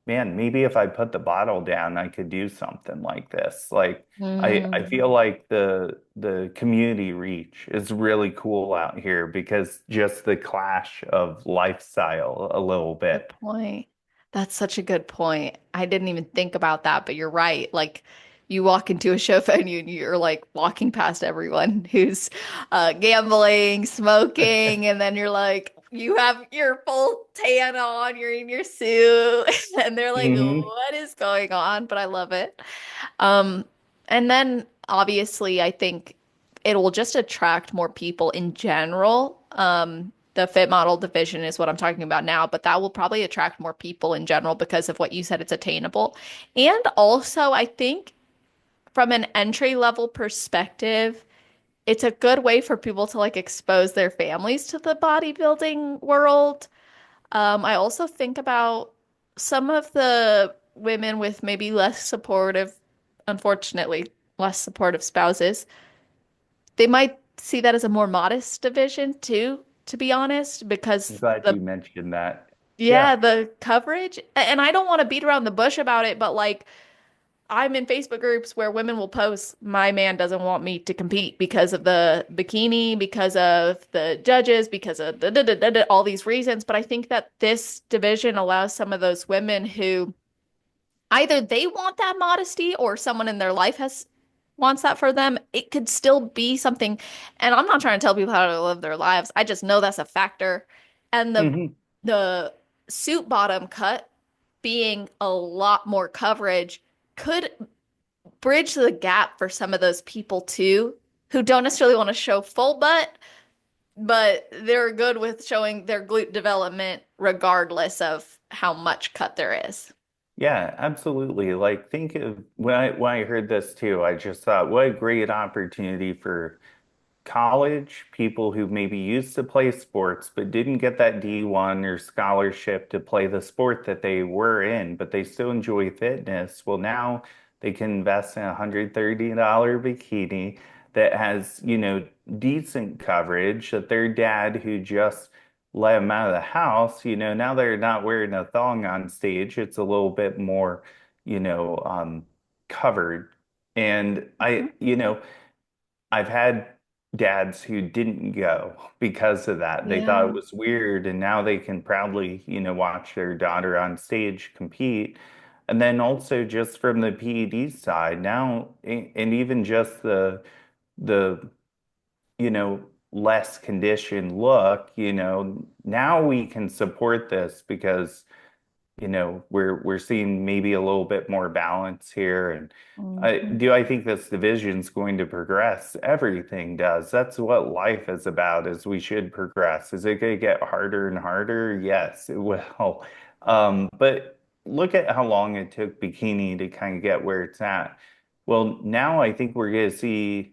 man, maybe if I put the bottle down, I could do something like this. Like I feel Mm. like the community reach is really cool out here because just the clash of lifestyle a little Good bit. point. That's such a good point. I didn't even think about that, but you're right. Like you walk into a show venue and you're like walking past everyone who's gambling, smoking, and then you're like, you have your full tan on, you're in your suit, and they're like, Hmm. what is going on? But I love it. Um, and then obviously, I think it will just attract more people in general. The fit model division is what I'm talking about now, but that will probably attract more people in general because of what you said, it's attainable. And also, I think from an entry level perspective, it's a good way for people to like expose their families to the bodybuilding world. I also think about some of the women with maybe less supportive, unfortunately, less supportive spouses. They might see that as a more modest division too, to be honest, I'm because glad the you mentioned that. yeah, Yeah. the coverage, and I don't want to beat around the bush about it, but like I'm in Facebook groups where women will post, my man doesn't want me to compete because of the bikini, because of the judges, because of all these reasons. But I think that this division allows some of those women who either they want that modesty or someone in their life has wants that for them. It could still be something. And I'm not trying to tell people how to live their lives. I just know that's a factor. And Hmm. the suit bottom cut being a lot more coverage could bridge the gap for some of those people too, who don't necessarily want to show full butt, but they're good with showing their glute development regardless of how much cut there is. Yeah, absolutely. Like think of when I heard this too, I just thought what a great opportunity for college, people who maybe used to play sports but didn't get that D1 or scholarship to play the sport that they were in, but they still enjoy fitness. Well, now they can invest in a $130 bikini that has, decent coverage that their dad who just let them out of the house, now they're not wearing a thong on stage. It's a little bit more, covered. And I've had dads who didn't go because of that. They thought it Yeah. was weird, and now they can proudly, watch their daughter on stage compete. And then also just from the PED side, now, and even just the, less conditioned look, now we can support this because we're seeing maybe a little bit more balance here. And Mhm. I think this division's going to progress? Everything does. That's what life is about, is we should progress. Is it going to get harder and harder? Yes, it will. But look at how long it took Bikini to kind of get where it's at. Well, now I think we're going to see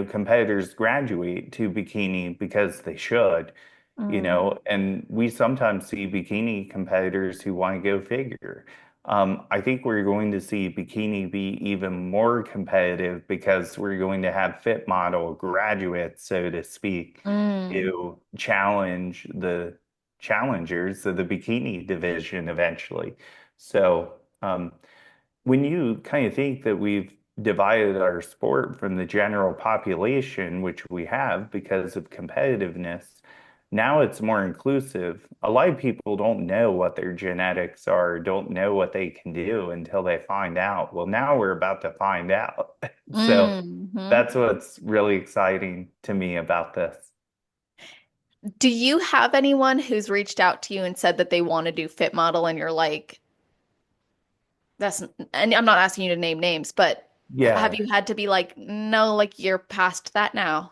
competitors graduate to bikini because they should, Mm. and we sometimes see bikini competitors who want to go figure. I think we're going to see bikini be even more competitive because we're going to have fit model graduates, so to speak, Mm. to challenge the challengers of the bikini division eventually. So, when you kind of think that we've divided our sport from the general population, which we have because of competitiveness, now it's more inclusive. A lot of people don't know what their genetics are, don't know what they can do until they find out. Well, now we're about to find out. So Hmm. that's what's really exciting to me about this. Do you have anyone who's reached out to you and said that they want to do fit model and you're like, that's, and I'm not asking you to name names, but have Yeah. you had to be like, no, like you're past that now?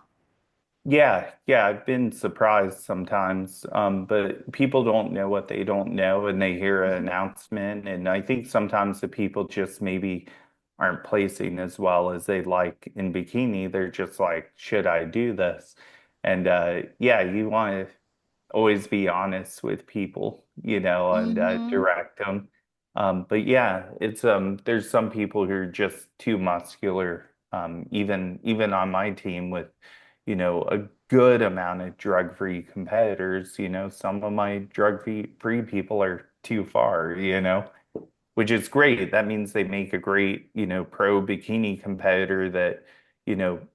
Yeah, I've been surprised sometimes, but people don't know what they don't know, and they hear an announcement, and I think sometimes the people just maybe aren't placing as well as they'd like in bikini. They're just like, should I do this? And yeah, you want to always be honest with people, and Hmm. direct them. But yeah, it's there's some people who are just too muscular. Even on my team with, a good amount of drug-free competitors, some of my drug-free people are too far, which is great. That means they make a great, pro bikini competitor that,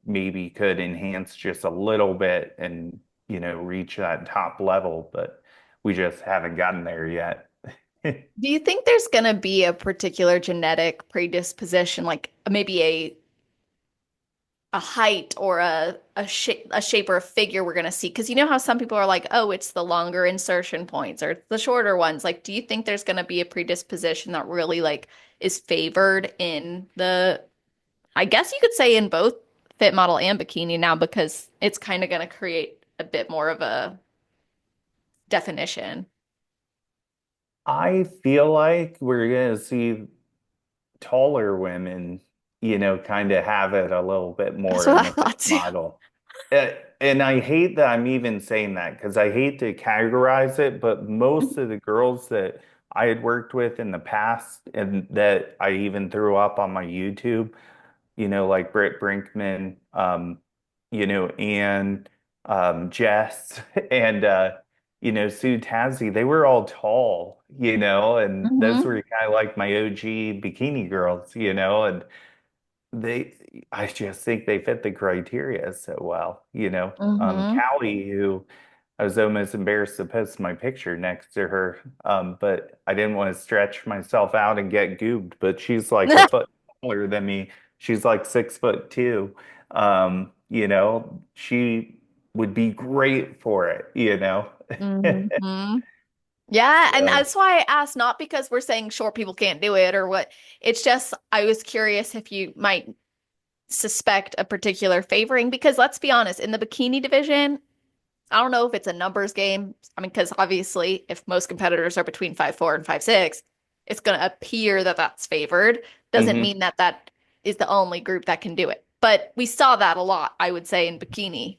maybe could enhance just a little bit and, reach that top level, but we just haven't gotten there yet. Do you think there's going to be a particular genetic predisposition, like maybe a height or a shape or a figure we're going to see? Because you know how some people are like, oh, it's the longer insertion points or the shorter ones. Like, do you think there's going to be a predisposition that really like is favored in the, I guess you could say in both fit model and bikini now because it's kind of going to create a bit more of a definition. I feel like we're gonna see taller women, kind of have it a little bit That's more what in I the fit thought too. model. And I hate that I'm even saying that because I hate to categorize it, but most of the girls that I had worked with in the past and that I even threw up on my YouTube, like Britt Brinkman, and Jess, and Sue Tazzy, they were all tall, and those Hmm. were kind of like my OG bikini girls, and they, I just think they fit the criteria so well, Hmm. Callie, who I was almost embarrassed to post my picture next to her, but I didn't want to stretch myself out and get goobed, but she's like a foot taller than me. She's like 6'2". She would be great for it. Hmm. Yeah, and So, that's why I asked, not because we're saying short people can't do it or what. It's just I was curious if you might suspect a particular favoring, because let's be honest, in the bikini division, I don't know if it's a numbers game. I mean, because obviously, if most competitors are between 5'4" and 5'6", it's going to appear that that's favored. Doesn't mhm, mean that that is the only group that can do it. But we saw that a lot, I would say, in bikini.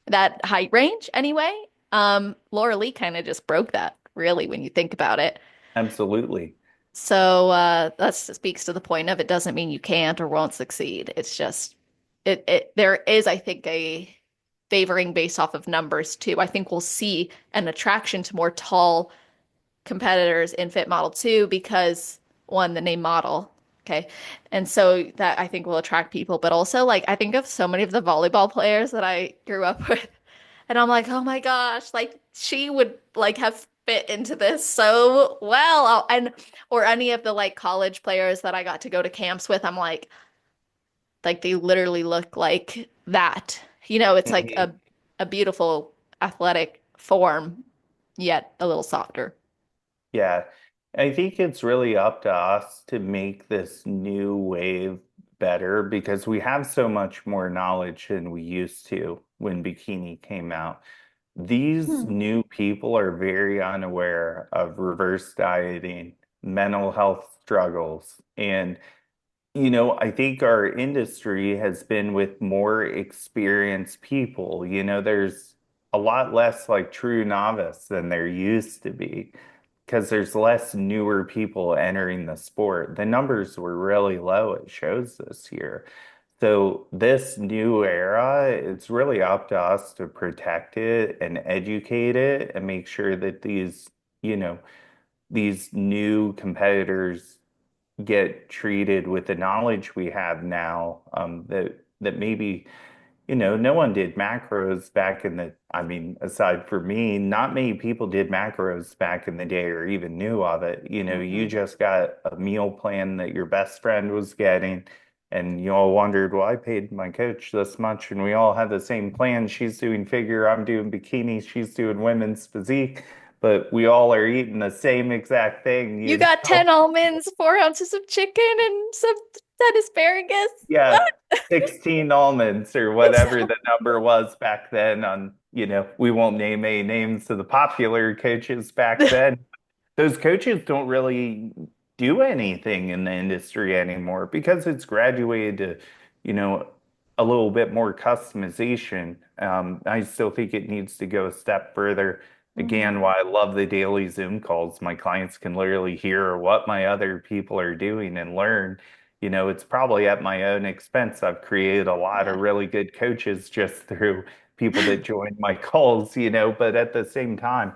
That height range, anyway. Laura Lee kind of just broke that, really, when you think about it. absolutely. So that speaks to the point of it doesn't mean you can't or won't succeed. It's just there is, I think, a favoring based off of numbers too. I think we'll see an attraction to more tall competitors in Fit Model 2 because one, the name model, okay. And so that I think will attract people, but also like I think of so many of the volleyball players that I grew up with, and I'm like, oh my gosh, like she would like have fit into this so well. And or any of the like college players that I got to go to camps with, I'm like they literally look like that. It's like Mhm. a beautiful athletic form, yet a little softer. Yeah, I think it's really up to us to make this new wave better because we have so much more knowledge than we used to when bikini came out. These Hmm. new people are very unaware of reverse dieting, mental health struggles, and I think our industry has been with more experienced people. There's a lot less like true novice than there used to be because there's less newer people entering the sport. The numbers were really low at shows this year. So this new era, it's really up to us to protect it and educate it and make sure that these new competitors get treated with the knowledge we have now, that maybe no one did macros back in I mean, aside from me, not many people did macros back in the day or even knew of it. You Hmm. just got a meal plan that your best friend was getting, and you all wondered, well, I paid my coach this much, and we all had the same plan. She's doing figure, I'm doing bikini, she's doing women's physique, but we all are eating the same exact thing, You got 10 almonds, 4 ounces of chicken, and some dead asparagus. Yeah, What? 16 almonds or whatever the number was back then on, we won't name any names to the popular coaches back then. Those coaches don't really do anything in the industry anymore because it's graduated to, you know, a little bit more customization. I still think it needs to go a step further. Again, Mhm. why I love the daily Zoom calls. My clients can literally hear what my other people are doing and learn. It's probably at my own expense. I've created a lot of Yeah. really good coaches just through people that join my calls, but at the same time,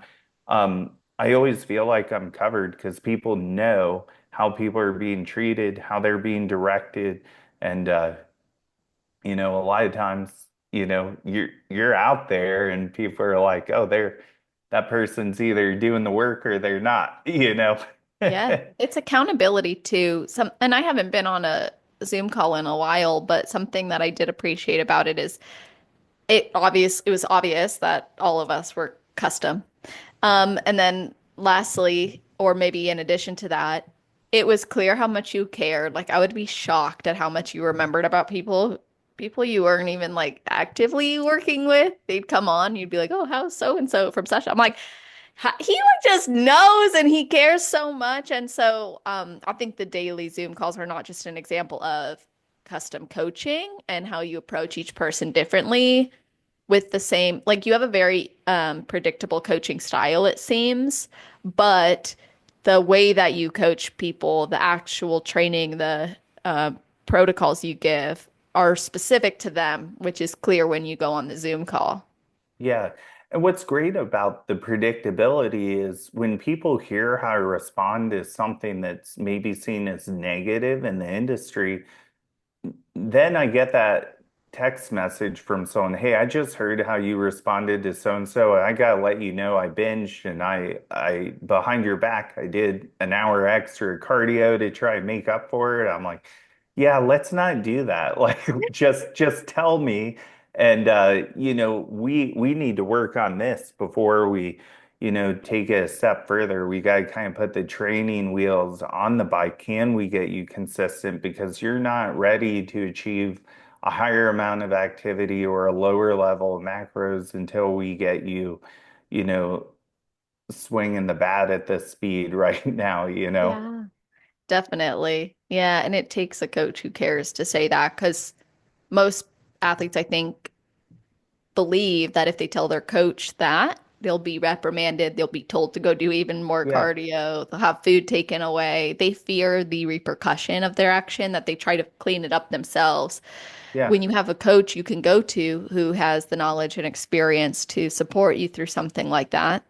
I always feel like I'm covered because people know how people are being treated, how they're being directed, and a lot of times, you're out there and people are like, "Oh, that person's either doing the work or they're not." Yeah. It's accountability too. And I haven't been on a Zoom call in a while, but something that I did appreciate about it is it was obvious that all of us were custom. And then lastly, or maybe in addition to that, it was clear how much you cared. Like I would be shocked at how much you remembered about people you weren't even like actively working with. They'd come on, you'd be like, "Oh, how's so and so from such?" I'm like, he like just knows and he cares so much. And so I think the daily Zoom calls are not just an example of custom coaching and how you approach each person differently with the same, like you have a very predictable coaching style, it seems, but the way that you coach people, the actual training, the uh, protocols you give are specific to them, which is clear when you go on the Zoom call. Yeah. And what's great about the predictability is when people hear how to respond to something that's maybe seen as negative in the industry, then I get that text message from someone, hey, I just heard how you responded to so and so, and I gotta let you know I binged and I behind your back I did an hour extra cardio to try and make up for it. I'm like, yeah, let's not do that. Like just tell me. And we need to work on this before we take it a step further. We got to kind of put the training wheels on the bike. Can we get you consistent? Because you're not ready to achieve a higher amount of activity or a lower level of macros until we get you, you know, swinging the bat at this speed right now. Yeah. Definitely. Yeah. And it takes a coach who cares to say that because most athletes, I think, believe that if they tell their coach that, they'll be reprimanded, they'll be told to go do even more Yeah, cardio, they'll have food taken away. They fear the repercussion of their action that they try to clean it up themselves. yeah, When you have a coach you can go to who has the knowledge and experience to support you through something like that,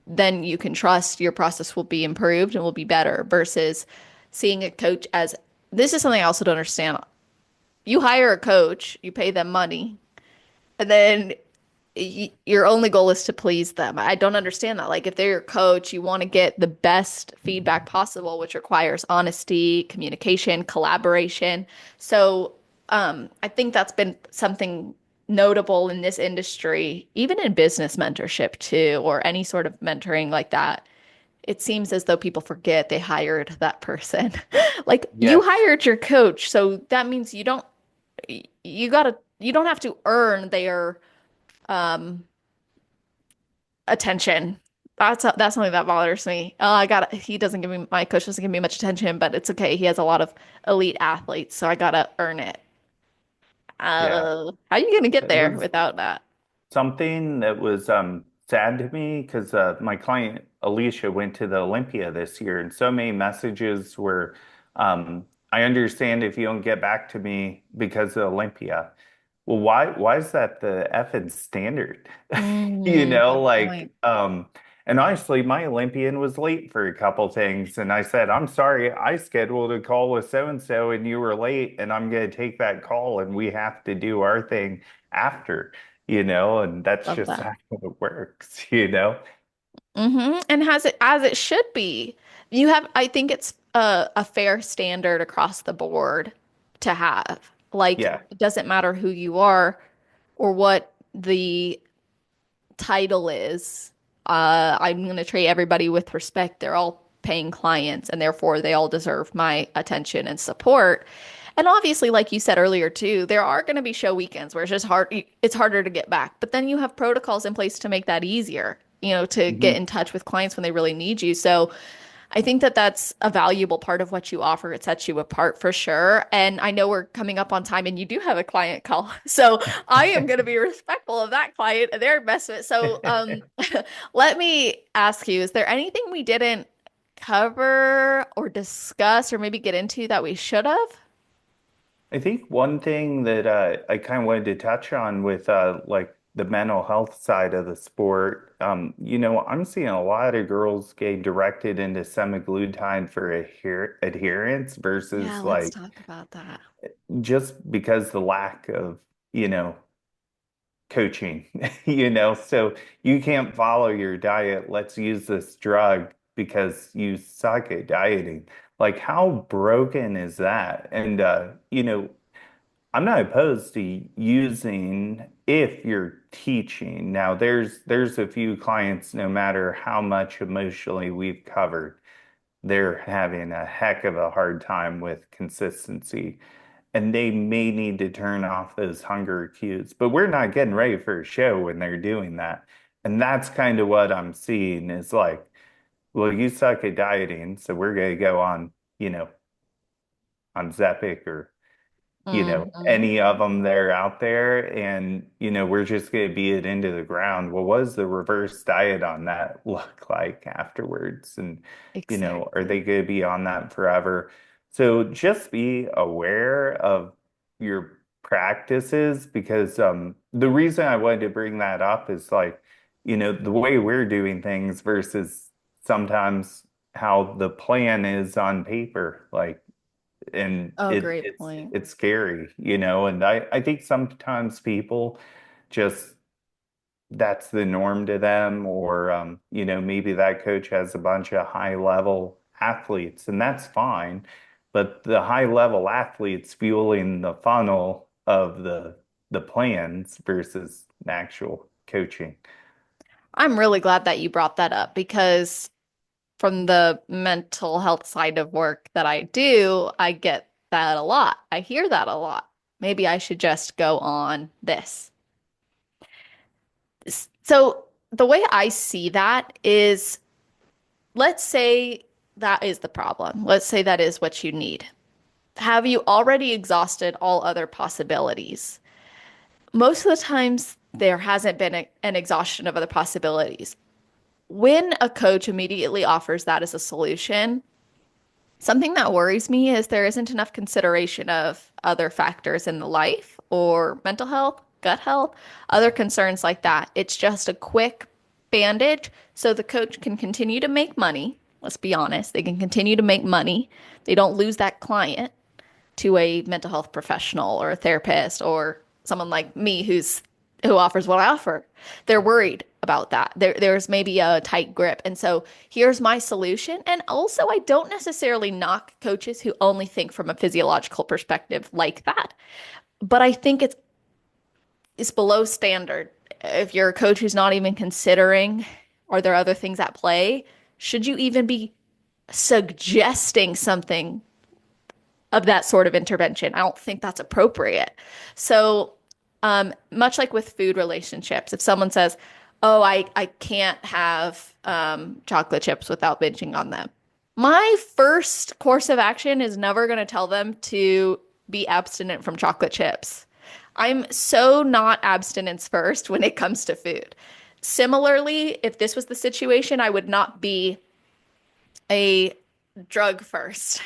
then you can trust your process will be improved and will be better versus seeing a coach as this is something I also don't understand. You hire a coach, you pay them money, and then your only goal is to please them. I don't understand that. Like if they're your coach, you want to get the best feedback possible, which requires honesty, communication, collaboration. So, I think that's been something notable in this industry, even in business mentorship too, or any sort of mentoring like that. It seems as though people forget they hired that person. Like you yes, hired your coach, so that means you don't have to earn their um attention. That's something that bothers me. He doesn't give me my coach doesn't give me much attention, but it's okay. He has a lot of elite athletes, so I gotta earn it. yeah. How are you gonna get It there was without that? something that was sad to me because my client Alicia went to the Olympia this year, and so many messages were, "I understand if you don't get back to me because of Olympia." Well, why is that the effing standard? Good Like, point. and honestly, my Olympian was late for a couple things, and I said, "I'm sorry, I scheduled a call with so and so, and you were late, and I'm going to take that call, and we have to do our thing after." And that's Love just that. how it works. And has it as it should be. I think it's a fair standard across the board to have. Like, Yeah, it doesn't matter who you are or what the title is. I'm going to treat everybody with respect. They're all paying clients, and therefore they all deserve my attention and support. And obviously, like you said earlier too, there are going to be show weekends where it's just hard. It's harder to get back, but then you have protocols in place to make that easier. To get hmm in touch with clients when they really need you. So I think that that's a valuable part of what you offer. It sets you apart for sure. And I know we're coming up on time and you do have a client call. So I am going to be respectful of that client and their investment. So let me ask you, is there anything we didn't cover or discuss or maybe get into that we should have? I think one thing that I kind of wanted to touch on with like the mental health side of the sport, I'm seeing a lot of girls get directed into semaglutide for adherence Yeah, versus let's like talk about that. just because the lack of, you know, coaching, so you can't follow your diet. Let's use this drug because you suck at dieting. Like, how broken is that? And, I'm not opposed to using if you're teaching. Now, there's a few clients, no matter how much emotionally we've covered, they're having a heck of a hard time with consistency. And they may need to turn off those hunger cues. But we're not getting ready for a show when they're doing that. And that's kind of what I'm seeing is like, well, you suck at dieting, so we're going to go on Zepic or Hmm. any of them that are out there, and we're just going to beat it into the ground. Well, what does the reverse diet on that look like afterwards? And are they Exactly. going to be on that forever? So just be aware of your practices because the reason I wanted to bring that up is like the way we're doing things versus sometimes how the plan is on paper. Like, and Oh, it great it's point. it's scary, and I think sometimes people just that's the norm to them, or maybe that coach has a bunch of high level athletes, and that's fine. But the high level athletes fueling the funnel of the plans versus actual coaching. I'm really glad that you brought that up because from the mental health side of work that I do, I get that a lot. I hear that a lot. Maybe I should just go on this. So, the way I see that is, let's say that is the problem. Let's say that is what you need. Have you already exhausted all other possibilities? Most of the times, there hasn't been an exhaustion of other possibilities. When a coach immediately offers that as a solution, something that worries me is there isn't enough consideration of other factors in the life or mental health, gut health, other concerns like that. It's just a quick bandage so the coach can continue to make money. Let's be honest, they can continue to make money. They don't lose that client to a mental health professional or a therapist or someone like me who offers what I offer. They're worried about that. There's maybe a tight grip. And so here's my solution. And also, I don't necessarily knock coaches who only think from a physiological perspective like that. But I think it's below standard. If you're a coach who's not even considering, are there other things at play? Should you even be suggesting something of that sort of intervention? I don't think that's appropriate. So, much like with food relationships, if someone says, "Oh, I can't have chocolate chips without binging on them," my first course of action is never going to tell them to be abstinent from chocolate chips. I'm so not abstinence first when it comes to food. Similarly, if this was the situation, I would not be a drug first.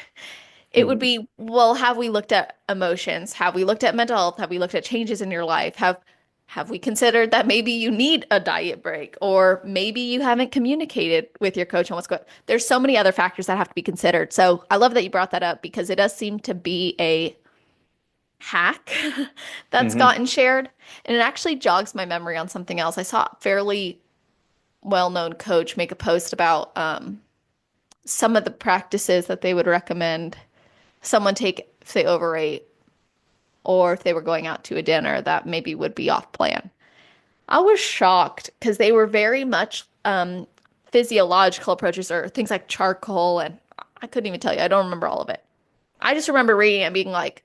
It would Mhm. be, well, have we looked at emotions? Have we looked at mental health? Have we looked at changes in your life? Have we considered that maybe you need a diet break or maybe you haven't communicated with your coach on what's going on? There's so many other factors that have to be considered. So I love that you brought that up because it does seem to be a hack that's Mhm. gotten shared. And it actually jogs my memory on something else. I saw a fairly well-known coach make a post about some of the practices that they would recommend someone take if they overate or if they were going out to a dinner that maybe would be off plan. I was shocked because they were very much physiological approaches or things like charcoal, and I couldn't even tell you. I don't remember all of it. I just remember reading it and being like,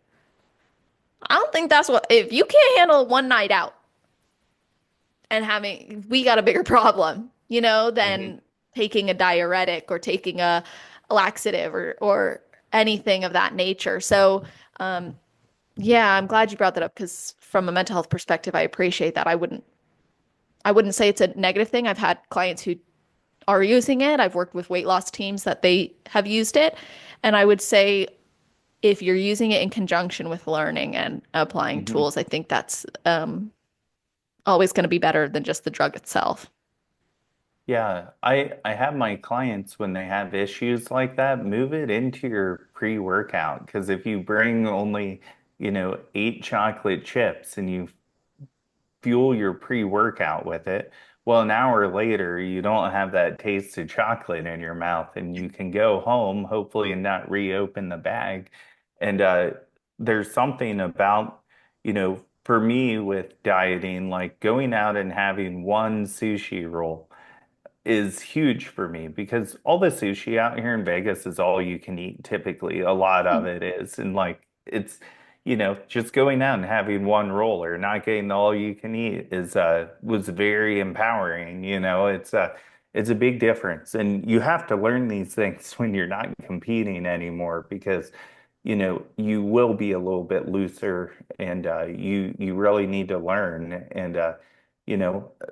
I don't think that's what, if you can't handle one night out and we got a bigger problem, Mhm. than taking a diuretic or taking a laxative or anything of that nature. So, um, yeah, I'm glad you brought that up because from a mental health perspective, I appreciate that. I wouldn't say it's a negative thing. I've had clients who are using it. I've worked with weight loss teams that they have used it. And I would say if you're using it in conjunction with learning and applying Mhm. tools, I think that's always going to be better than just the drug itself. Yeah, I have my clients when they have issues like that, move it into your pre-workout, because if you bring only, 8 chocolate chips and you fuel your pre-workout with it, well, an hour later you don't have that taste of chocolate in your mouth, and you can go home hopefully and not reopen the bag. And there's something about, for me with dieting, like going out and having one sushi roll is huge for me because all the sushi out here in Vegas is all you can eat typically. A lot of Hmm. it is. And like it's, just going out and having one roll or not getting all you can eat is was very empowering. It's a big difference. And you have to learn these things when you're not competing anymore because you will be a little bit looser and you really need to learn. And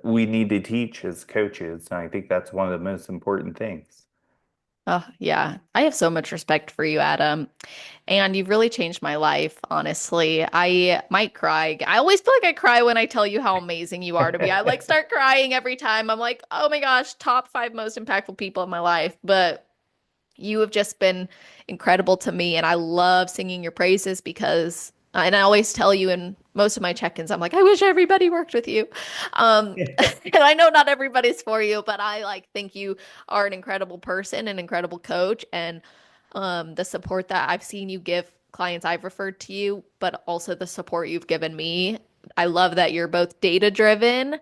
we need to teach as coaches. And I think that's one of the most important things. Oh, yeah. I have so much respect for you, Adam. And you've really changed my life, honestly. I might cry. I always feel like I cry when I tell you how amazing you are to me. I like start crying every time. I'm like, oh my gosh, top five most impactful people in my life. But you have just been incredible to me, and I love singing your praises because, and I always tell you in most of my check-ins, I'm like, I wish everybody worked with you. And I know not everybody's for you, but I like think you are an incredible person, an incredible coach, and the support that I've seen you give clients I've referred to you, but also the support you've given me. I love that you're both data driven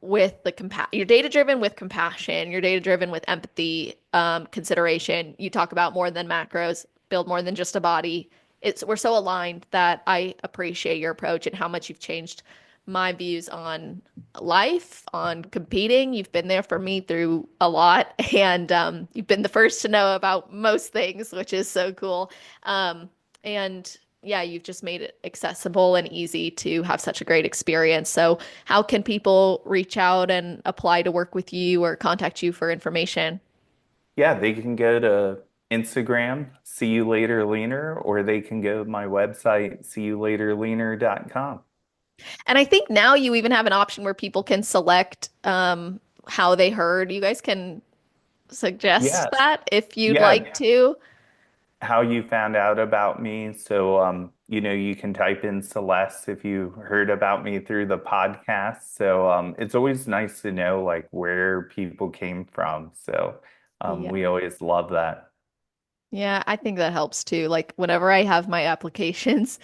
with the you're data driven with compassion, you're data driven with empathy, consideration. You talk about more than macros, build more than just a body. It's We're so aligned that I appreciate your approach and how much you've changed my views on life, on competing. You've been there for me through a lot, and you've been the first to know about most things, which is so cool. And yeah, you've just made it accessible and easy to have such a great experience. So, how can people reach out and apply to work with you or contact you for information? Yeah, they can go to Instagram, see you later leaner, or they can go to my website, seeyoulaterleaner.com. And I think now you even have an option where people can select how they heard. You guys can Yeah, suggest that if you'd like yeah, to. how you found out about me. So, you can type in Celeste if you heard about me through the podcast. So, it's always nice to know like where people came from. So, Yeah. we always love that. Yeah, I think that helps too. Like whenever I have my applications,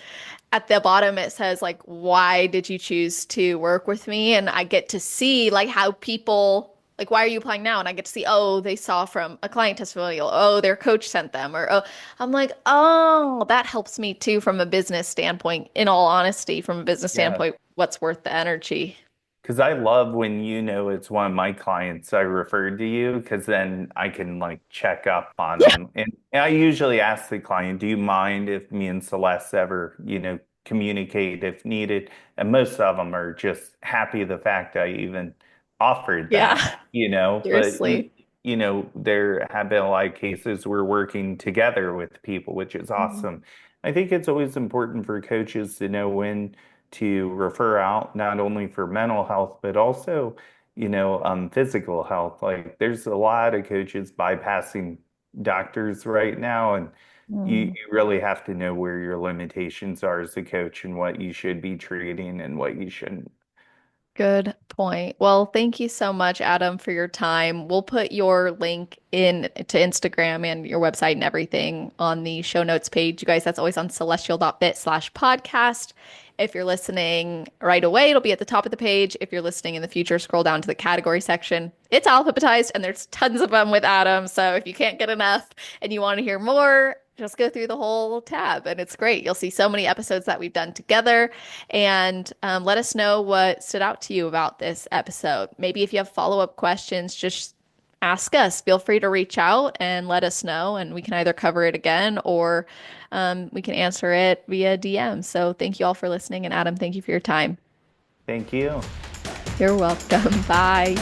at the bottom it says like why did you choose to work with me, and I get to see like how people like why are you applying now, and I get to see, oh, they saw from a client testimonial, oh, their coach sent them, or oh, I'm like, oh, that helps me too from a business standpoint. In all honesty, from a business Yeah. standpoint, what's worth the energy? Because I love when it's one of my clients I referred to you, because then I can like check up on Yeah. them. And I usually ask the client, do you mind if me and Celeste ever, communicate if needed? And most of them are just happy the fact I even offered that, Yeah. but Seriously. there have been a lot of cases we're working together with people, which is Mhm. awesome. I think it's always important for coaches to know when to refer out not only for mental health, but also, physical health. Like there's a lot of coaches bypassing doctors right now, and you really have to know where your limitations are as a coach and what you should be treating and what you shouldn't. Good point. Well, thank you so much, Adam, for your time. We'll put your link in to Instagram and your website and everything on the show notes page. You guys, that's always on celestial.fit/podcast. If you're listening right away, it'll be at the top of the page. If you're listening in the future, scroll down to the category section. It's alphabetized and there's tons of them with Adam. So if you can't get enough and you want to hear more, just go through the whole tab and it's great. You'll see so many episodes that we've done together, and let us know what stood out to you about this episode. Maybe if you have follow-up questions, just ask us. Feel free to reach out and let us know, and we can either cover it again or we can answer it via DM. So thank you all for listening. And Adam, thank you for your time. Thank you. You're welcome. Bye.